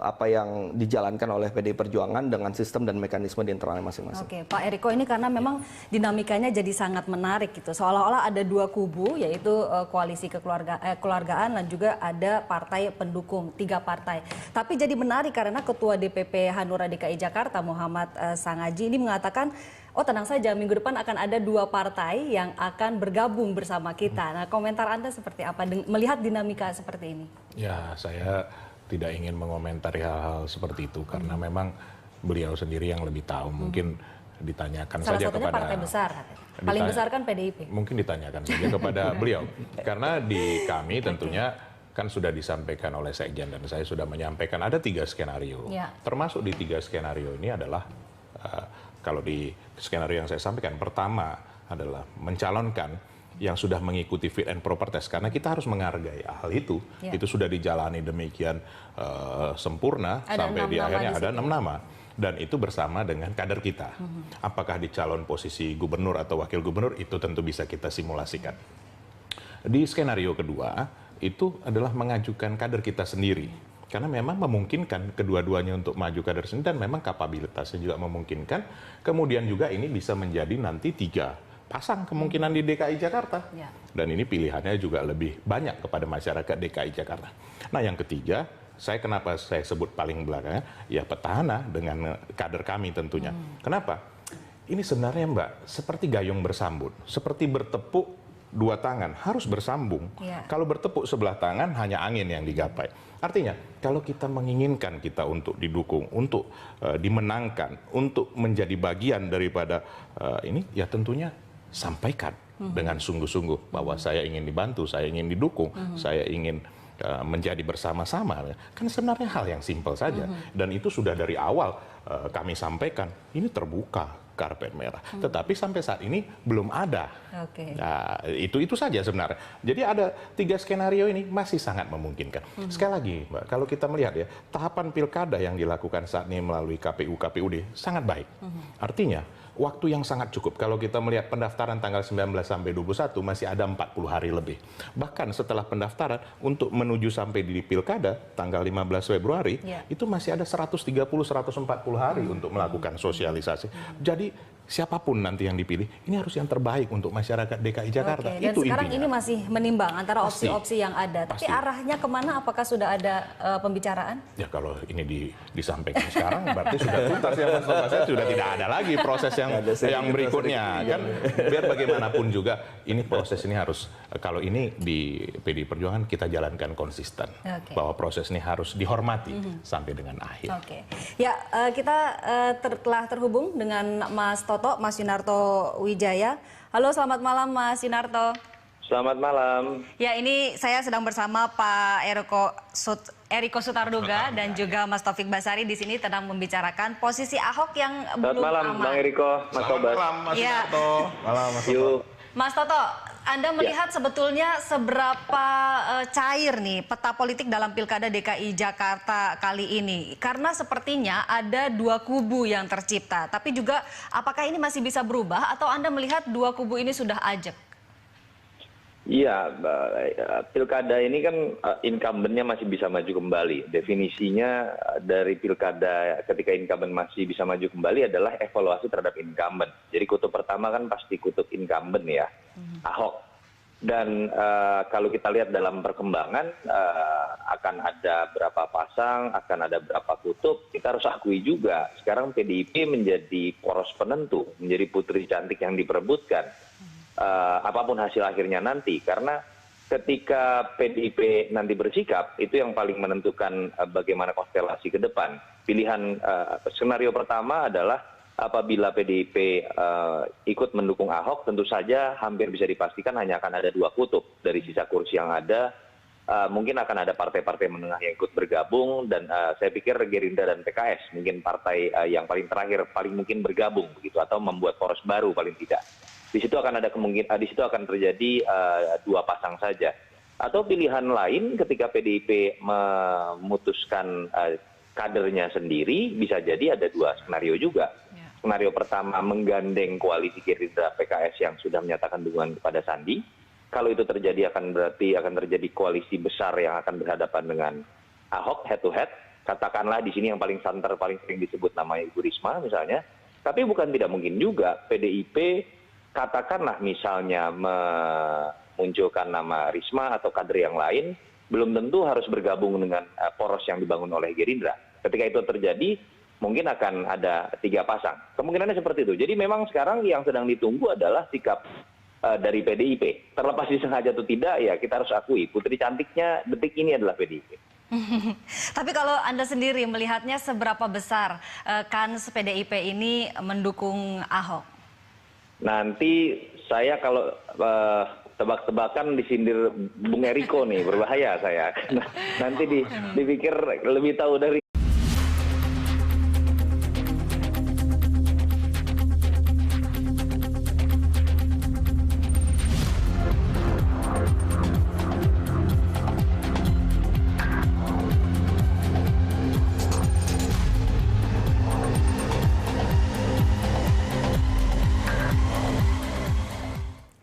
apa yang dijalankan oleh PDI Perjuangan dengan sistem dan mekanisme di internalnya masing-masing. Oke, Pak Eriko, ini karena memang dinamikanya jadi sangat menarik gitu. Seolah-olah ada dua kubu, yaitu koalisi kekeluargaan dan juga ada partai pendukung, 3 partai. Tapi jadi menarik karena Ketua DPP Hanura DKI Jakarta Muhammad Sangaji ini mengatakan, oh tenang saja, minggu depan akan ada 2 partai yang akan bergabung bersama kita. Nah, komentar Anda seperti apa melihat dinamika seperti ini? Ya, saya tidak ingin mengomentari hal-hal seperti itu karena memang beliau sendiri yang lebih tahu. Mungkin ditanyakan saja kepada partai besar, paling besar kan PDIP. Mungkin ditanyakan saja kepada beliau karena di kami tentunya kan sudah disampaikan oleh Sekjen dan saya sudah menyampaikan ada 3 skenario. Termasuk di 3 skenario ini adalah kalau di skenario yang saya sampaikan, pertama adalah mencalonkan yang sudah mengikuti fit and proper test, karena kita harus menghargai hal itu. Itu sudah dijalani demikian sempurna sampai di akhirnya ada 6 nama. Dan itu bersama dengan kader kita. Apakah di calon posisi gubernur atau wakil gubernur, itu tentu bisa kita simulasikan. Di skenario kedua, itu adalah mengajukan kader kita sendiri. Karena memang memungkinkan kedua-duanya untuk maju kader sendiri dan memang kapabilitasnya juga memungkinkan. Kemudian juga ini bisa menjadi nanti 3 pasang kemungkinan di DKI Jakarta. Dan ini pilihannya juga lebih banyak kepada masyarakat DKI Jakarta. Nah yang ketiga, kenapa saya sebut paling belakangnya, ya petahana dengan kader kami tentunya. Kenapa? Ini sebenarnya Mbak, seperti gayung bersambut, seperti bertepuk 2 tangan, harus bersambung. Kalau bertepuk sebelah tangan, hanya angin yang digapai. Artinya, kalau kita menginginkan kita untuk didukung, untuk dimenangkan, untuk menjadi bagian daripada ini, ya tentunya sampaikan dengan sungguh-sungguh bahwa saya ingin dibantu, saya ingin didukung, saya ingin menjadi bersama-sama. Kan sebenarnya hal yang simpel saja. Dan itu sudah dari awal kami sampaikan, ini terbuka karpet merah. Tetapi sampai saat ini belum ada. Nah, itu saja sebenarnya. Jadi ada 3 skenario ini masih sangat memungkinkan. Sekali lagi, Mbak, kalau kita melihat ya, tahapan pilkada yang dilakukan saat ini melalui KPU, KPUD sangat baik. Artinya, waktu yang sangat cukup. Kalau kita melihat pendaftaran tanggal 19 sampai 21 masih ada 40 hari lebih. Bahkan setelah pendaftaran untuk menuju sampai di pilkada tanggal 15 Februari itu masih ada 130-140 hari untuk melakukan sosialisasi. Jadi siapapun nanti yang dipilih, ini harus yang terbaik untuk masyarakat DKI Jakarta. Dan itu sekarang intinya. ini masih menimbang antara opsi-opsi yang ada. Tapi arahnya kemana? Apakah sudah ada pembicaraan? Ya kalau ini disampaikan sekarang berarti sudah tuntas ya Mas Thomas, sudah tidak ada lagi proses yang berikutnya kan. Biar bagaimanapun juga ini proses ini harus, kalau ini di PDI Perjuangan kita jalankan konsisten bahwa proses ini harus dihormati sampai dengan akhir. Ya, kita telah terhubung dengan Mas Mas Yunarto Wijaya. Halo, selamat malam Mas Yunarto. Selamat malam. Ya, ini saya sedang bersama Pak Eriko Sutarduga dan juga Mas Taufik Basari di sini sedang membicarakan posisi Ahok yang belum aman. Selamat malam Bang Eriko, Mas Tobas. Selamat malam Mas Yunarto. Malam Mas Toto. Mas Toto, Anda melihat sebetulnya seberapa cair nih peta politik dalam Pilkada DKI Jakarta kali ini? Karena sepertinya ada 2 kubu yang tercipta. Tapi juga apakah ini masih bisa berubah atau Anda melihat 2 kubu ini sudah ajak? Iya, pilkada ini kan incumbent-nya masih bisa maju kembali. Definisinya dari pilkada ketika incumbent masih bisa maju kembali adalah evaluasi terhadap incumbent. Jadi kutub pertama kan pasti kutub incumbent ya, Ahok. Dan kalau kita lihat dalam perkembangan akan ada berapa pasang, akan ada berapa kutub, kita harus akui juga sekarang PDIP menjadi poros penentu, menjadi putri cantik yang diperebutkan. Apapun hasil akhirnya nanti, karena ketika PDIP nanti bersikap itu yang paling menentukan bagaimana konstelasi ke depan. Pilihan skenario pertama adalah apabila PDIP ikut mendukung Ahok, tentu saja hampir bisa dipastikan hanya akan ada 2 kutub dari sisa kursi yang ada. Mungkin akan ada partai-partai menengah yang ikut bergabung, dan saya pikir Gerindra dan PKS mungkin partai yang paling terakhir paling mungkin bergabung begitu, atau membuat poros baru paling tidak. Di situ akan ada kemungkinan, di situ akan terjadi 2 pasang saja. Atau pilihan lain ketika PDIP memutuskan kadernya sendiri, bisa jadi ada 2 skenario juga. Skenario pertama menggandeng koalisi Gerindra PKS yang sudah menyatakan dukungan kepada Sandi. Kalau itu terjadi berarti akan terjadi koalisi besar yang akan berhadapan dengan Ahok head to head. Katakanlah di sini yang paling santer, paling sering disebut namanya Ibu Risma misalnya. Tapi bukan tidak mungkin juga PDIP katakanlah misalnya memunculkan nama Risma atau kader yang lain, belum tentu harus bergabung dengan poros yang dibangun oleh Gerindra. Ketika itu terjadi, mungkin akan ada 3 pasang. Kemungkinannya seperti itu. Jadi memang sekarang yang sedang ditunggu adalah sikap dari PDIP. Terlepas disengaja atau tidak, ya kita harus akui, putri cantiknya detik ini adalah PDIP. Tapi kalau Anda sendiri melihatnya seberapa besar kans PDIP ini mendukung Ahok? Nanti saya kalau tebak-tebakan disindir Bung Eriko nih, berbahaya saya. Nanti dipikir lebih tahu dari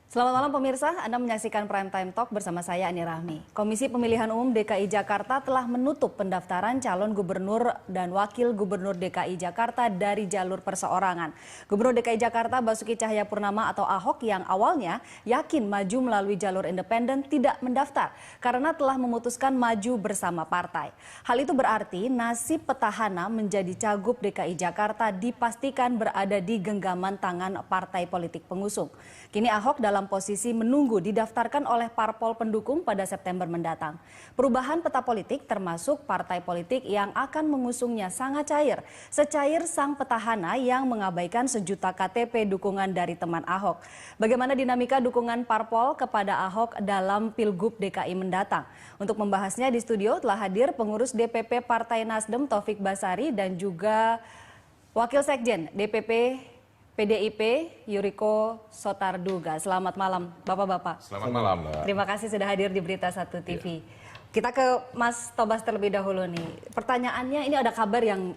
Selamat malam pemirsa, Anda menyaksikan Prime Time Talk bersama saya Ani Rahmi. Komisi Pemilihan Umum DKI Jakarta telah menutup pendaftaran calon gubernur dan wakil gubernur DKI Jakarta dari jalur perseorangan. Gubernur DKI Jakarta Basuki Cahayapurnama atau Ahok yang awalnya yakin maju melalui jalur independen tidak mendaftar karena telah memutuskan maju bersama partai. Hal itu berarti nasib petahana menjadi cagup DKI Jakarta dipastikan berada di genggaman tangan partai politik pengusung. Kini Ahok dalam posisi menunggu didaftarkan oleh parpol pendukung pada September mendatang. Perubahan peta politik termasuk partai politik yang akan mengusungnya sangat cair. Secair sang petahana yang mengabaikan sejuta KTP dukungan dari teman Ahok. Bagaimana dinamika dukungan parpol kepada Ahok dalam Pilgub DKI mendatang? Untuk membahasnya di studio telah hadir pengurus DPP Partai Nasdem Taufik Basari dan juga Wakil Sekjen DPP PDIP Yuriko Sotarduga. Selamat malam Bapak-Bapak. Selamat malam Mbak. Terima kasih sudah hadir di Berita 1 TV. Kita ke Mas Tobas terlebih dahulu nih. Pertanyaannya, ini ada kabar yang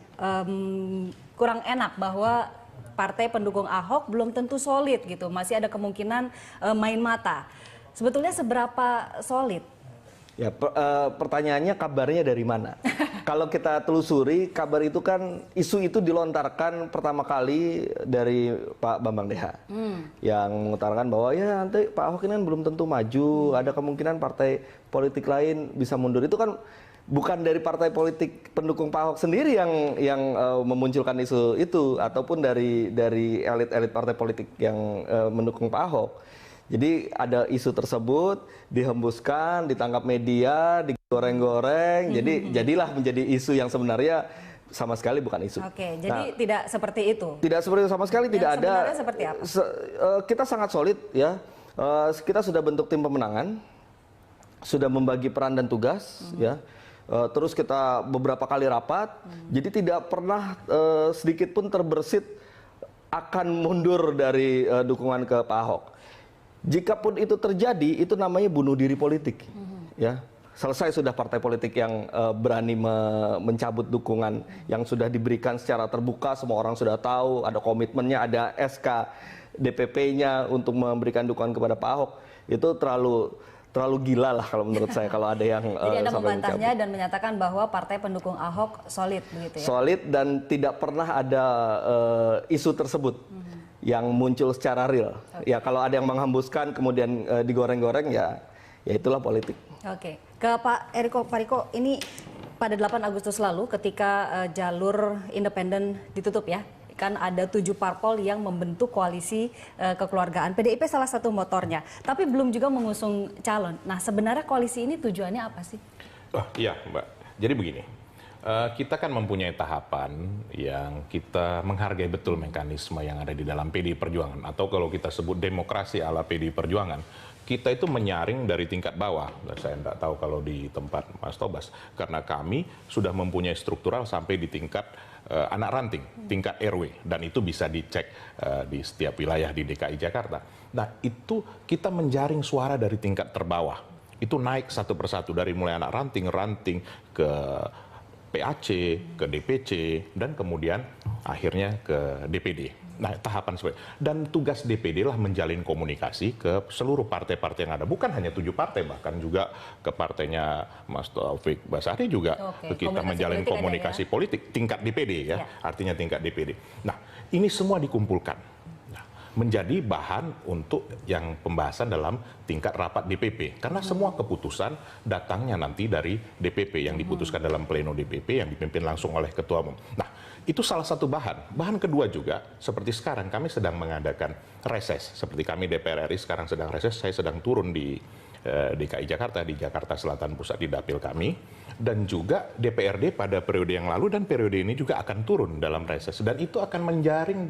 kurang enak bahwa partai pendukung Ahok belum tentu solid gitu. Masih ada kemungkinan main mata. Sebetulnya seberapa solid? Ya, pertanyaannya kabarnya dari mana? Kalau kita telusuri, kabar itu kan isu itu dilontarkan pertama kali dari Pak Bambang Deha, yang mengutarakan bahwa ya nanti Pak Ahok ini kan belum tentu maju, ada kemungkinan partai politik lain bisa mundur. Itu kan bukan dari partai politik pendukung Pak Ahok sendiri yang memunculkan isu itu, ataupun dari elit-elit partai politik yang mendukung Pak Ahok. Jadi ada isu tersebut dihembuskan, ditangkap media, digoreng-goreng, jadilah menjadi isu yang sebenarnya sama sekali bukan isu. Oke, jadi tidak seperti itu. Tidak seperti itu sama sekali, tidak ada. Sebenarnya seperti apa? Kita sangat solid ya. Kita sudah bentuk tim pemenangan, sudah membagi peran dan tugas ya. Terus kita beberapa kali rapat, jadi tidak pernah sedikit pun terbersit akan mundur dari dukungan ke Pak Ahok. Jikapun itu terjadi, itu namanya bunuh diri politik. Ya, selesai sudah partai politik yang berani mencabut dukungan yang sudah diberikan secara terbuka, semua orang sudah tahu, ada komitmennya, ada SK DPP-nya untuk memberikan dukungan kepada Pak Ahok. itu terlalu gila lah kalau menurut saya kalau ada yang Jadi Anda sampai membantahnya mencabut. dan menyatakan bahwa partai pendukung Ahok solid begitu ya? Solid dan tidak pernah ada isu tersebut yang muncul secara real. Ya kalau ada yang menghembuskan kemudian digoreng-goreng ya itulah politik. Oke, ke Pak Riko, ini pada 8 Agustus lalu ketika jalur independen ditutup ya, kan ada 7 parpol yang membentuk koalisi kekeluargaan. PDIP salah satu motornya, tapi belum juga mengusung calon. Nah sebenarnya koalisi ini tujuannya apa sih? Oh iya Mbak, jadi begini, kita kan mempunyai tahapan yang kita menghargai betul mekanisme yang ada di dalam PDI Perjuangan, atau kalau kita sebut demokrasi ala PDI Perjuangan, kita itu menyaring dari tingkat bawah. Saya tidak tahu kalau di tempat Mas Tobas, karena kami sudah mempunyai struktural sampai di tingkat anak ranting, tingkat RW, dan itu bisa dicek di setiap wilayah di DKI Jakarta. Nah itu kita menjaring suara dari tingkat terbawah, itu naik satu persatu dari mulai anak ranting ke PAC, ke DPC, dan kemudian akhirnya ke DPD. Nah, tahapan seperti dan tugas DPD lah menjalin komunikasi ke seluruh partai-partai yang ada. Bukan hanya 7 partai, bahkan juga ke partainya Mas Taufik Basari juga kita menjalin komunikasi politik tingkat DPD ya, artinya tingkat DPD. Nah, ini semua dikumpulkan menjadi bahan untuk yang pembahasan dalam tingkat rapat DPP. Karena semua keputusan datangnya nanti dari DPP yang diputuskan dalam pleno DPP yang dipimpin langsung oleh Ketua Umum. Nah, itu salah satu bahan. Bahan kedua juga, seperti sekarang kami sedang mengadakan reses. Seperti kami DPR RI sekarang sedang reses, saya sedang turun di DKI Jakarta, di Jakarta Selatan Pusat di dapil kami. Dan juga DPRD pada periode yang lalu dan periode ini juga akan turun dalam reses. Dan itu akan menjaring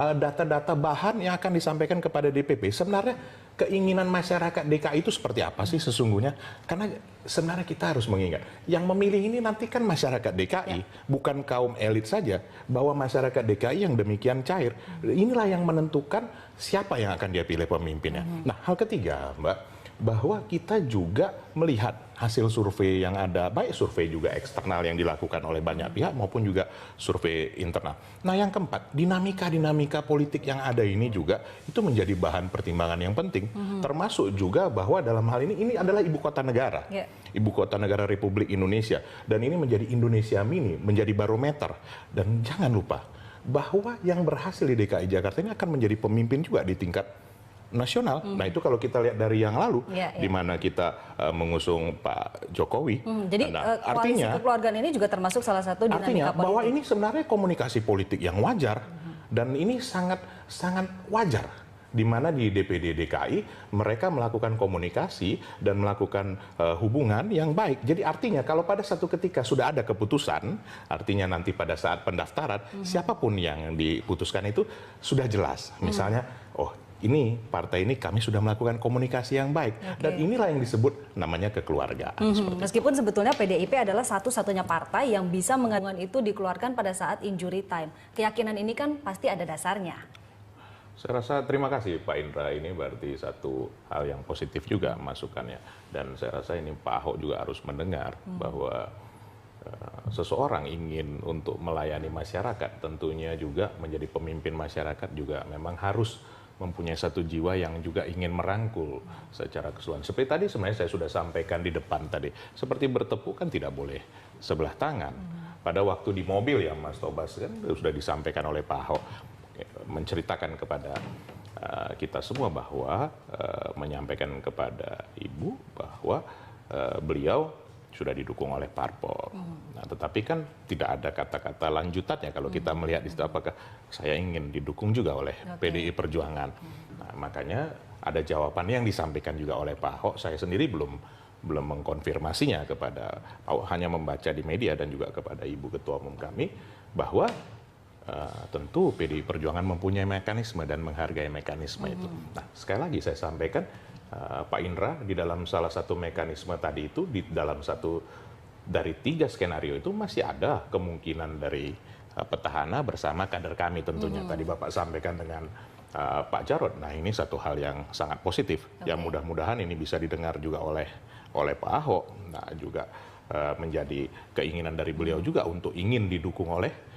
data-data bahan yang akan disampaikan kepada DPP. Sebenarnya keinginan masyarakat DKI itu seperti apa sih sesungguhnya? Karena sebenarnya kita harus mengingat, yang memilih ini nanti kan masyarakat DKI, bukan kaum elit saja, bahwa masyarakat DKI yang demikian cair. Inilah yang menentukan siapa yang akan dia pilih pemimpinnya. Nah, hal ketiga, Mbak, bahwa kita juga melihat hasil survei yang ada, baik survei juga eksternal yang dilakukan oleh banyak pihak maupun juga survei internal. Nah, yang keempat, dinamika politik yang ada ini juga itu menjadi bahan pertimbangan yang penting, termasuk juga bahwa dalam hal ini adalah ibu kota negara, ibu kota negara Republik Indonesia, dan ini menjadi Indonesia Mini, menjadi barometer. Dan jangan lupa bahwa yang berhasil di DKI Jakarta ini akan menjadi pemimpin juga di tingkat nasional. Nah itu kalau kita lihat dari yang lalu, di mana kita mengusung Pak Jokowi. Jadi koalisi kekeluargaan ini juga termasuk salah satu dinamika politik. Bahwa ini sebenarnya komunikasi politik yang wajar, dan ini sangat wajar. Di mana di DPD DKI mereka melakukan komunikasi dan melakukan hubungan yang baik. Jadi artinya kalau pada satu ketika sudah ada keputusan, artinya nanti pada saat pendaftaran, siapapun yang diputuskan itu sudah jelas. Misalnya, ini partai ini kami sudah melakukan komunikasi yang baik, dan inilah yang disebut namanya kekeluargaan. Meskipun sebetulnya PDIP adalah satu-satunya partai yang bisa mengatakan itu dikeluarkan pada saat injury time. Keyakinan ini kan pasti ada dasarnya. Saya rasa terima kasih Pak Indra, ini berarti satu hal yang positif juga masukannya, dan saya rasa ini Pak Ahok juga harus mendengar bahwa seseorang ingin untuk melayani masyarakat, tentunya juga menjadi pemimpin masyarakat juga memang harus mempunyai satu jiwa yang juga ingin merangkul secara keseluruhan. Seperti tadi sebenarnya saya sudah sampaikan di depan tadi, seperti bertepuk kan tidak boleh sebelah tangan. Pada waktu di mobil ya Mas Tobas kan sudah disampaikan oleh Pak Ahok, menceritakan kepada kita semua bahwa menyampaikan kepada Ibu bahwa beliau sudah didukung oleh parpol. Nah, tetapi kan tidak ada kata-kata lanjutannya kalau kita melihat di situ apakah saya ingin didukung juga oleh PDI Perjuangan. Nah, makanya ada jawaban yang disampaikan juga oleh Pak Ahok. Saya sendiri belum mengkonfirmasinya kepada Pak Ahok, hanya membaca di media dan juga kepada Ibu Ketua Umum kami bahwa tentu PDI Perjuangan mempunyai mekanisme dan menghargai mekanisme itu. Nah, sekali lagi saya sampaikan, Pak Indra, di dalam salah satu mekanisme tadi itu, di dalam satu dari 3 skenario itu masih ada kemungkinan dari petahana bersama kader kami tentunya. Tadi Bapak sampaikan dengan Pak Jarod. Nah, ini satu hal yang sangat positif, yang mudah-mudahan ini bisa didengar juga oleh Pak Ahok. Nah, juga menjadi keinginan dari beliau juga untuk ingin didukung oleh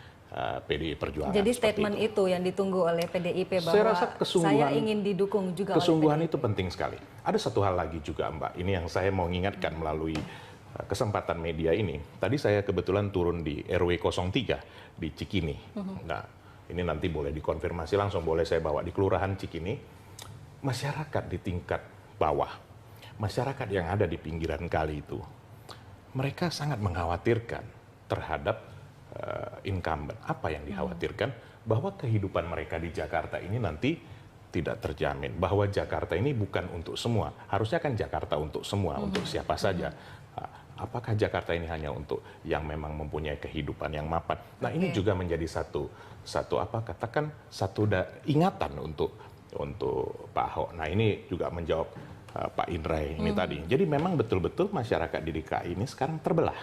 PDI Perjuangan. Jadi statement itu yang ditunggu oleh PDIP bahwa saya rasa saya ingin didukung juga kesungguhan oleh PDIP. itu penting sekali. Ada satu hal lagi juga Mbak, ini yang saya mau ingatkan melalui kesempatan media ini. Tadi saya kebetulan turun di RW 03 di Cikini. Nah, ini nanti boleh dikonfirmasi langsung, boleh saya bawa di Kelurahan Cikini. Masyarakat di tingkat bawah, masyarakat yang ada di pinggiran kali itu, mereka sangat mengkhawatirkan terhadap incumbent. Apa yang dikhawatirkan? Bahwa kehidupan mereka di Jakarta ini nanti tidak terjamin. Bahwa Jakarta ini bukan untuk semua. Harusnya kan Jakarta untuk semua, untuk siapa saja. Apakah Jakarta ini hanya untuk yang memang mempunyai kehidupan yang mapan? Nah, ini juga menjadi satu ingatan untuk Pak Ahok. Nah, ini juga menjawab Pak Indra ini tadi. Jadi memang betul-betul masyarakat di DKI ini sekarang terbelah.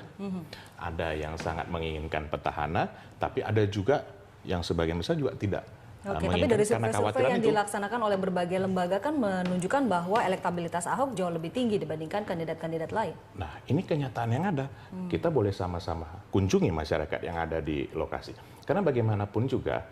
Ada yang sangat menginginkan petahana, tapi ada juga yang sebagian besar juga tidak. Oke, tapi dari survei yang dilaksanakan oleh berbagai lembaga kan menunjukkan bahwa elektabilitas Ahok jauh lebih tinggi dibandingkan kandidat-kandidat lain. Nah, ini kenyataan yang ada. Kita boleh sama-sama kunjungi masyarakat yang ada di lokasi. Karena bagaimanapun juga,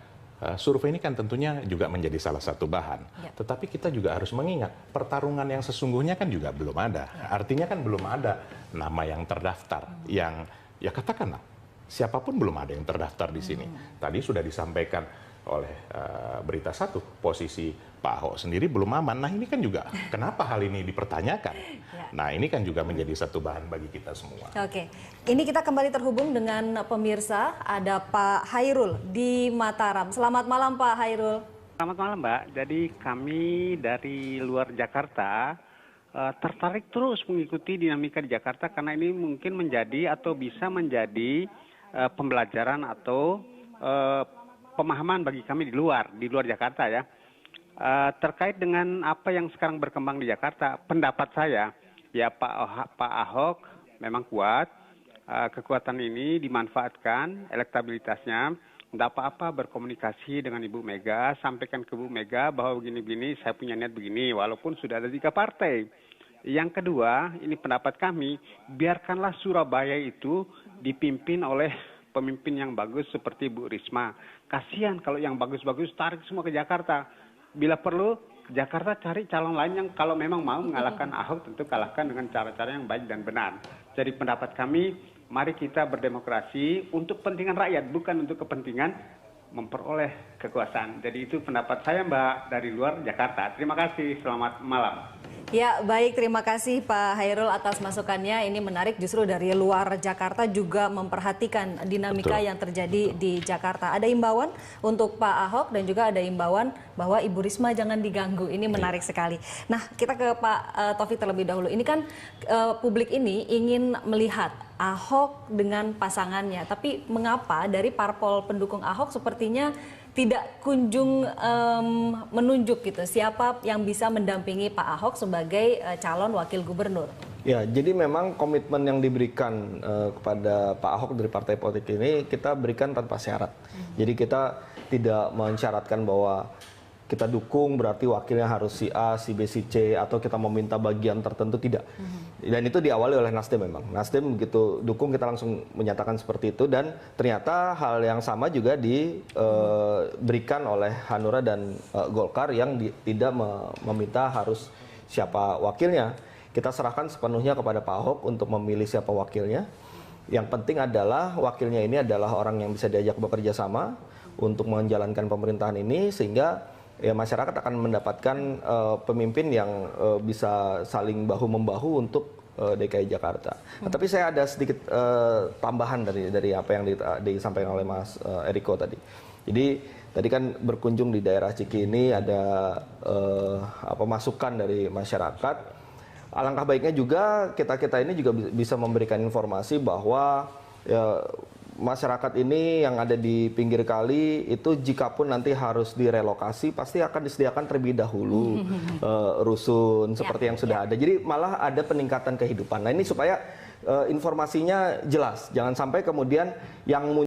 survei ini kan tentunya juga menjadi salah satu bahan. Ya. Tetapi kita juga harus mengingat, pertarungan yang sesungguhnya kan juga belum ada. Artinya kan belum ada nama yang terdaftar. Yang, ya katakanlah, siapapun belum ada yang terdaftar di sini. Tadi sudah disampaikan oleh Berita Satu, posisi Pak Ahok sendiri belum aman. Nah, ini kan juga kenapa hal ini dipertanyakan. Ya. Nah, ini kan juga menjadi satu bahan bagi kita semua. Oke, ini kita kembali terhubung dengan pemirsa, ada Pak Hairul di Mataram. Selamat malam Pak Hairul. Selamat malam Mbak, jadi kami dari luar Jakarta tertarik terus mengikuti dinamika di Jakarta karena ini mungkin menjadi atau bisa menjadi pembelajaran atau pemahaman bagi kami di luar Jakarta ya. Terkait dengan apa yang sekarang berkembang di Jakarta, pendapat saya ya Pak Ahok memang kuat, kekuatan ini dimanfaatkan, elektabilitasnya, tidak apa-apa berkomunikasi dengan Ibu Mega, sampaikan ke Bu Mega bahwa begini-begini, saya punya niat begini, walaupun sudah ada 3 partai. Yang kedua, ini pendapat kami, biarkanlah Surabaya itu dipimpin oleh pemimpin yang bagus seperti Bu Risma. Kasihan kalau yang bagus-bagus tarik semua ke Jakarta. Bila perlu, Jakarta cari calon lain yang kalau memang mau mengalahkan Ahok, tentu kalahkan dengan cara-cara yang baik dan benar. Jadi pendapat kami, mari kita berdemokrasi untuk kepentingan rakyat, bukan untuk kepentingan memperoleh kekuasaan. Jadi itu pendapat saya Mbak dari luar Jakarta. Terima kasih, selamat malam. Ya, baik, terima kasih Pak Hairul atas masukannya. Ini menarik, justru dari luar Jakarta juga memperhatikan dinamika yang terjadi di Jakarta. Ada imbauan untuk Pak Ahok dan juga ada imbauan bahwa Ibu Risma jangan diganggu. Ini menarik sekali. Nah, kita ke Pak Taufik terlebih dahulu. Ini kan publik ini ingin melihat Ahok dengan pasangannya. Tapi mengapa dari parpol pendukung Ahok sepertinya tidak kunjung menunjuk gitu siapa yang bisa mendampingi Pak Ahok sebagai calon wakil gubernur? Ya, jadi memang komitmen yang diberikan kepada Pak Ahok dari partai politik ini kita berikan tanpa syarat. Jadi kita tidak mensyaratkan bahwa kita dukung berarti wakilnya harus si A, si B, si C, atau kita meminta bagian tertentu, tidak. Dan itu diawali oleh Nasdem memang. Nasdem begitu dukung kita langsung menyatakan seperti itu, dan ternyata hal yang sama juga diberikan oleh Hanura dan Golkar yang tidak meminta harus siapa wakilnya. Kita serahkan sepenuhnya kepada Pak Ahok untuk memilih siapa wakilnya. Yang penting adalah wakilnya ini adalah orang yang bisa diajak bekerja sama untuk menjalankan pemerintahan ini, sehingga ya masyarakat akan mendapatkan pemimpin yang bisa saling bahu-membahu untuk DKI Jakarta. Nah, tapi saya ada sedikit tambahan dari apa yang disampaikan oleh Mas Eriko tadi. Jadi tadi kan berkunjung di daerah Cikini, ada masukan dari masyarakat. Alangkah baiknya juga kita ini juga bisa memberikan informasi bahwa ya, masyarakat ini yang ada di pinggir kali itu jikapun nanti harus direlokasi pasti akan disediakan terlebih dahulu rusun seperti yang sudah ada. Jadi malah ada peningkatan kehidupan. Nah, ini supaya informasinya jelas, jangan sampai kemudian yang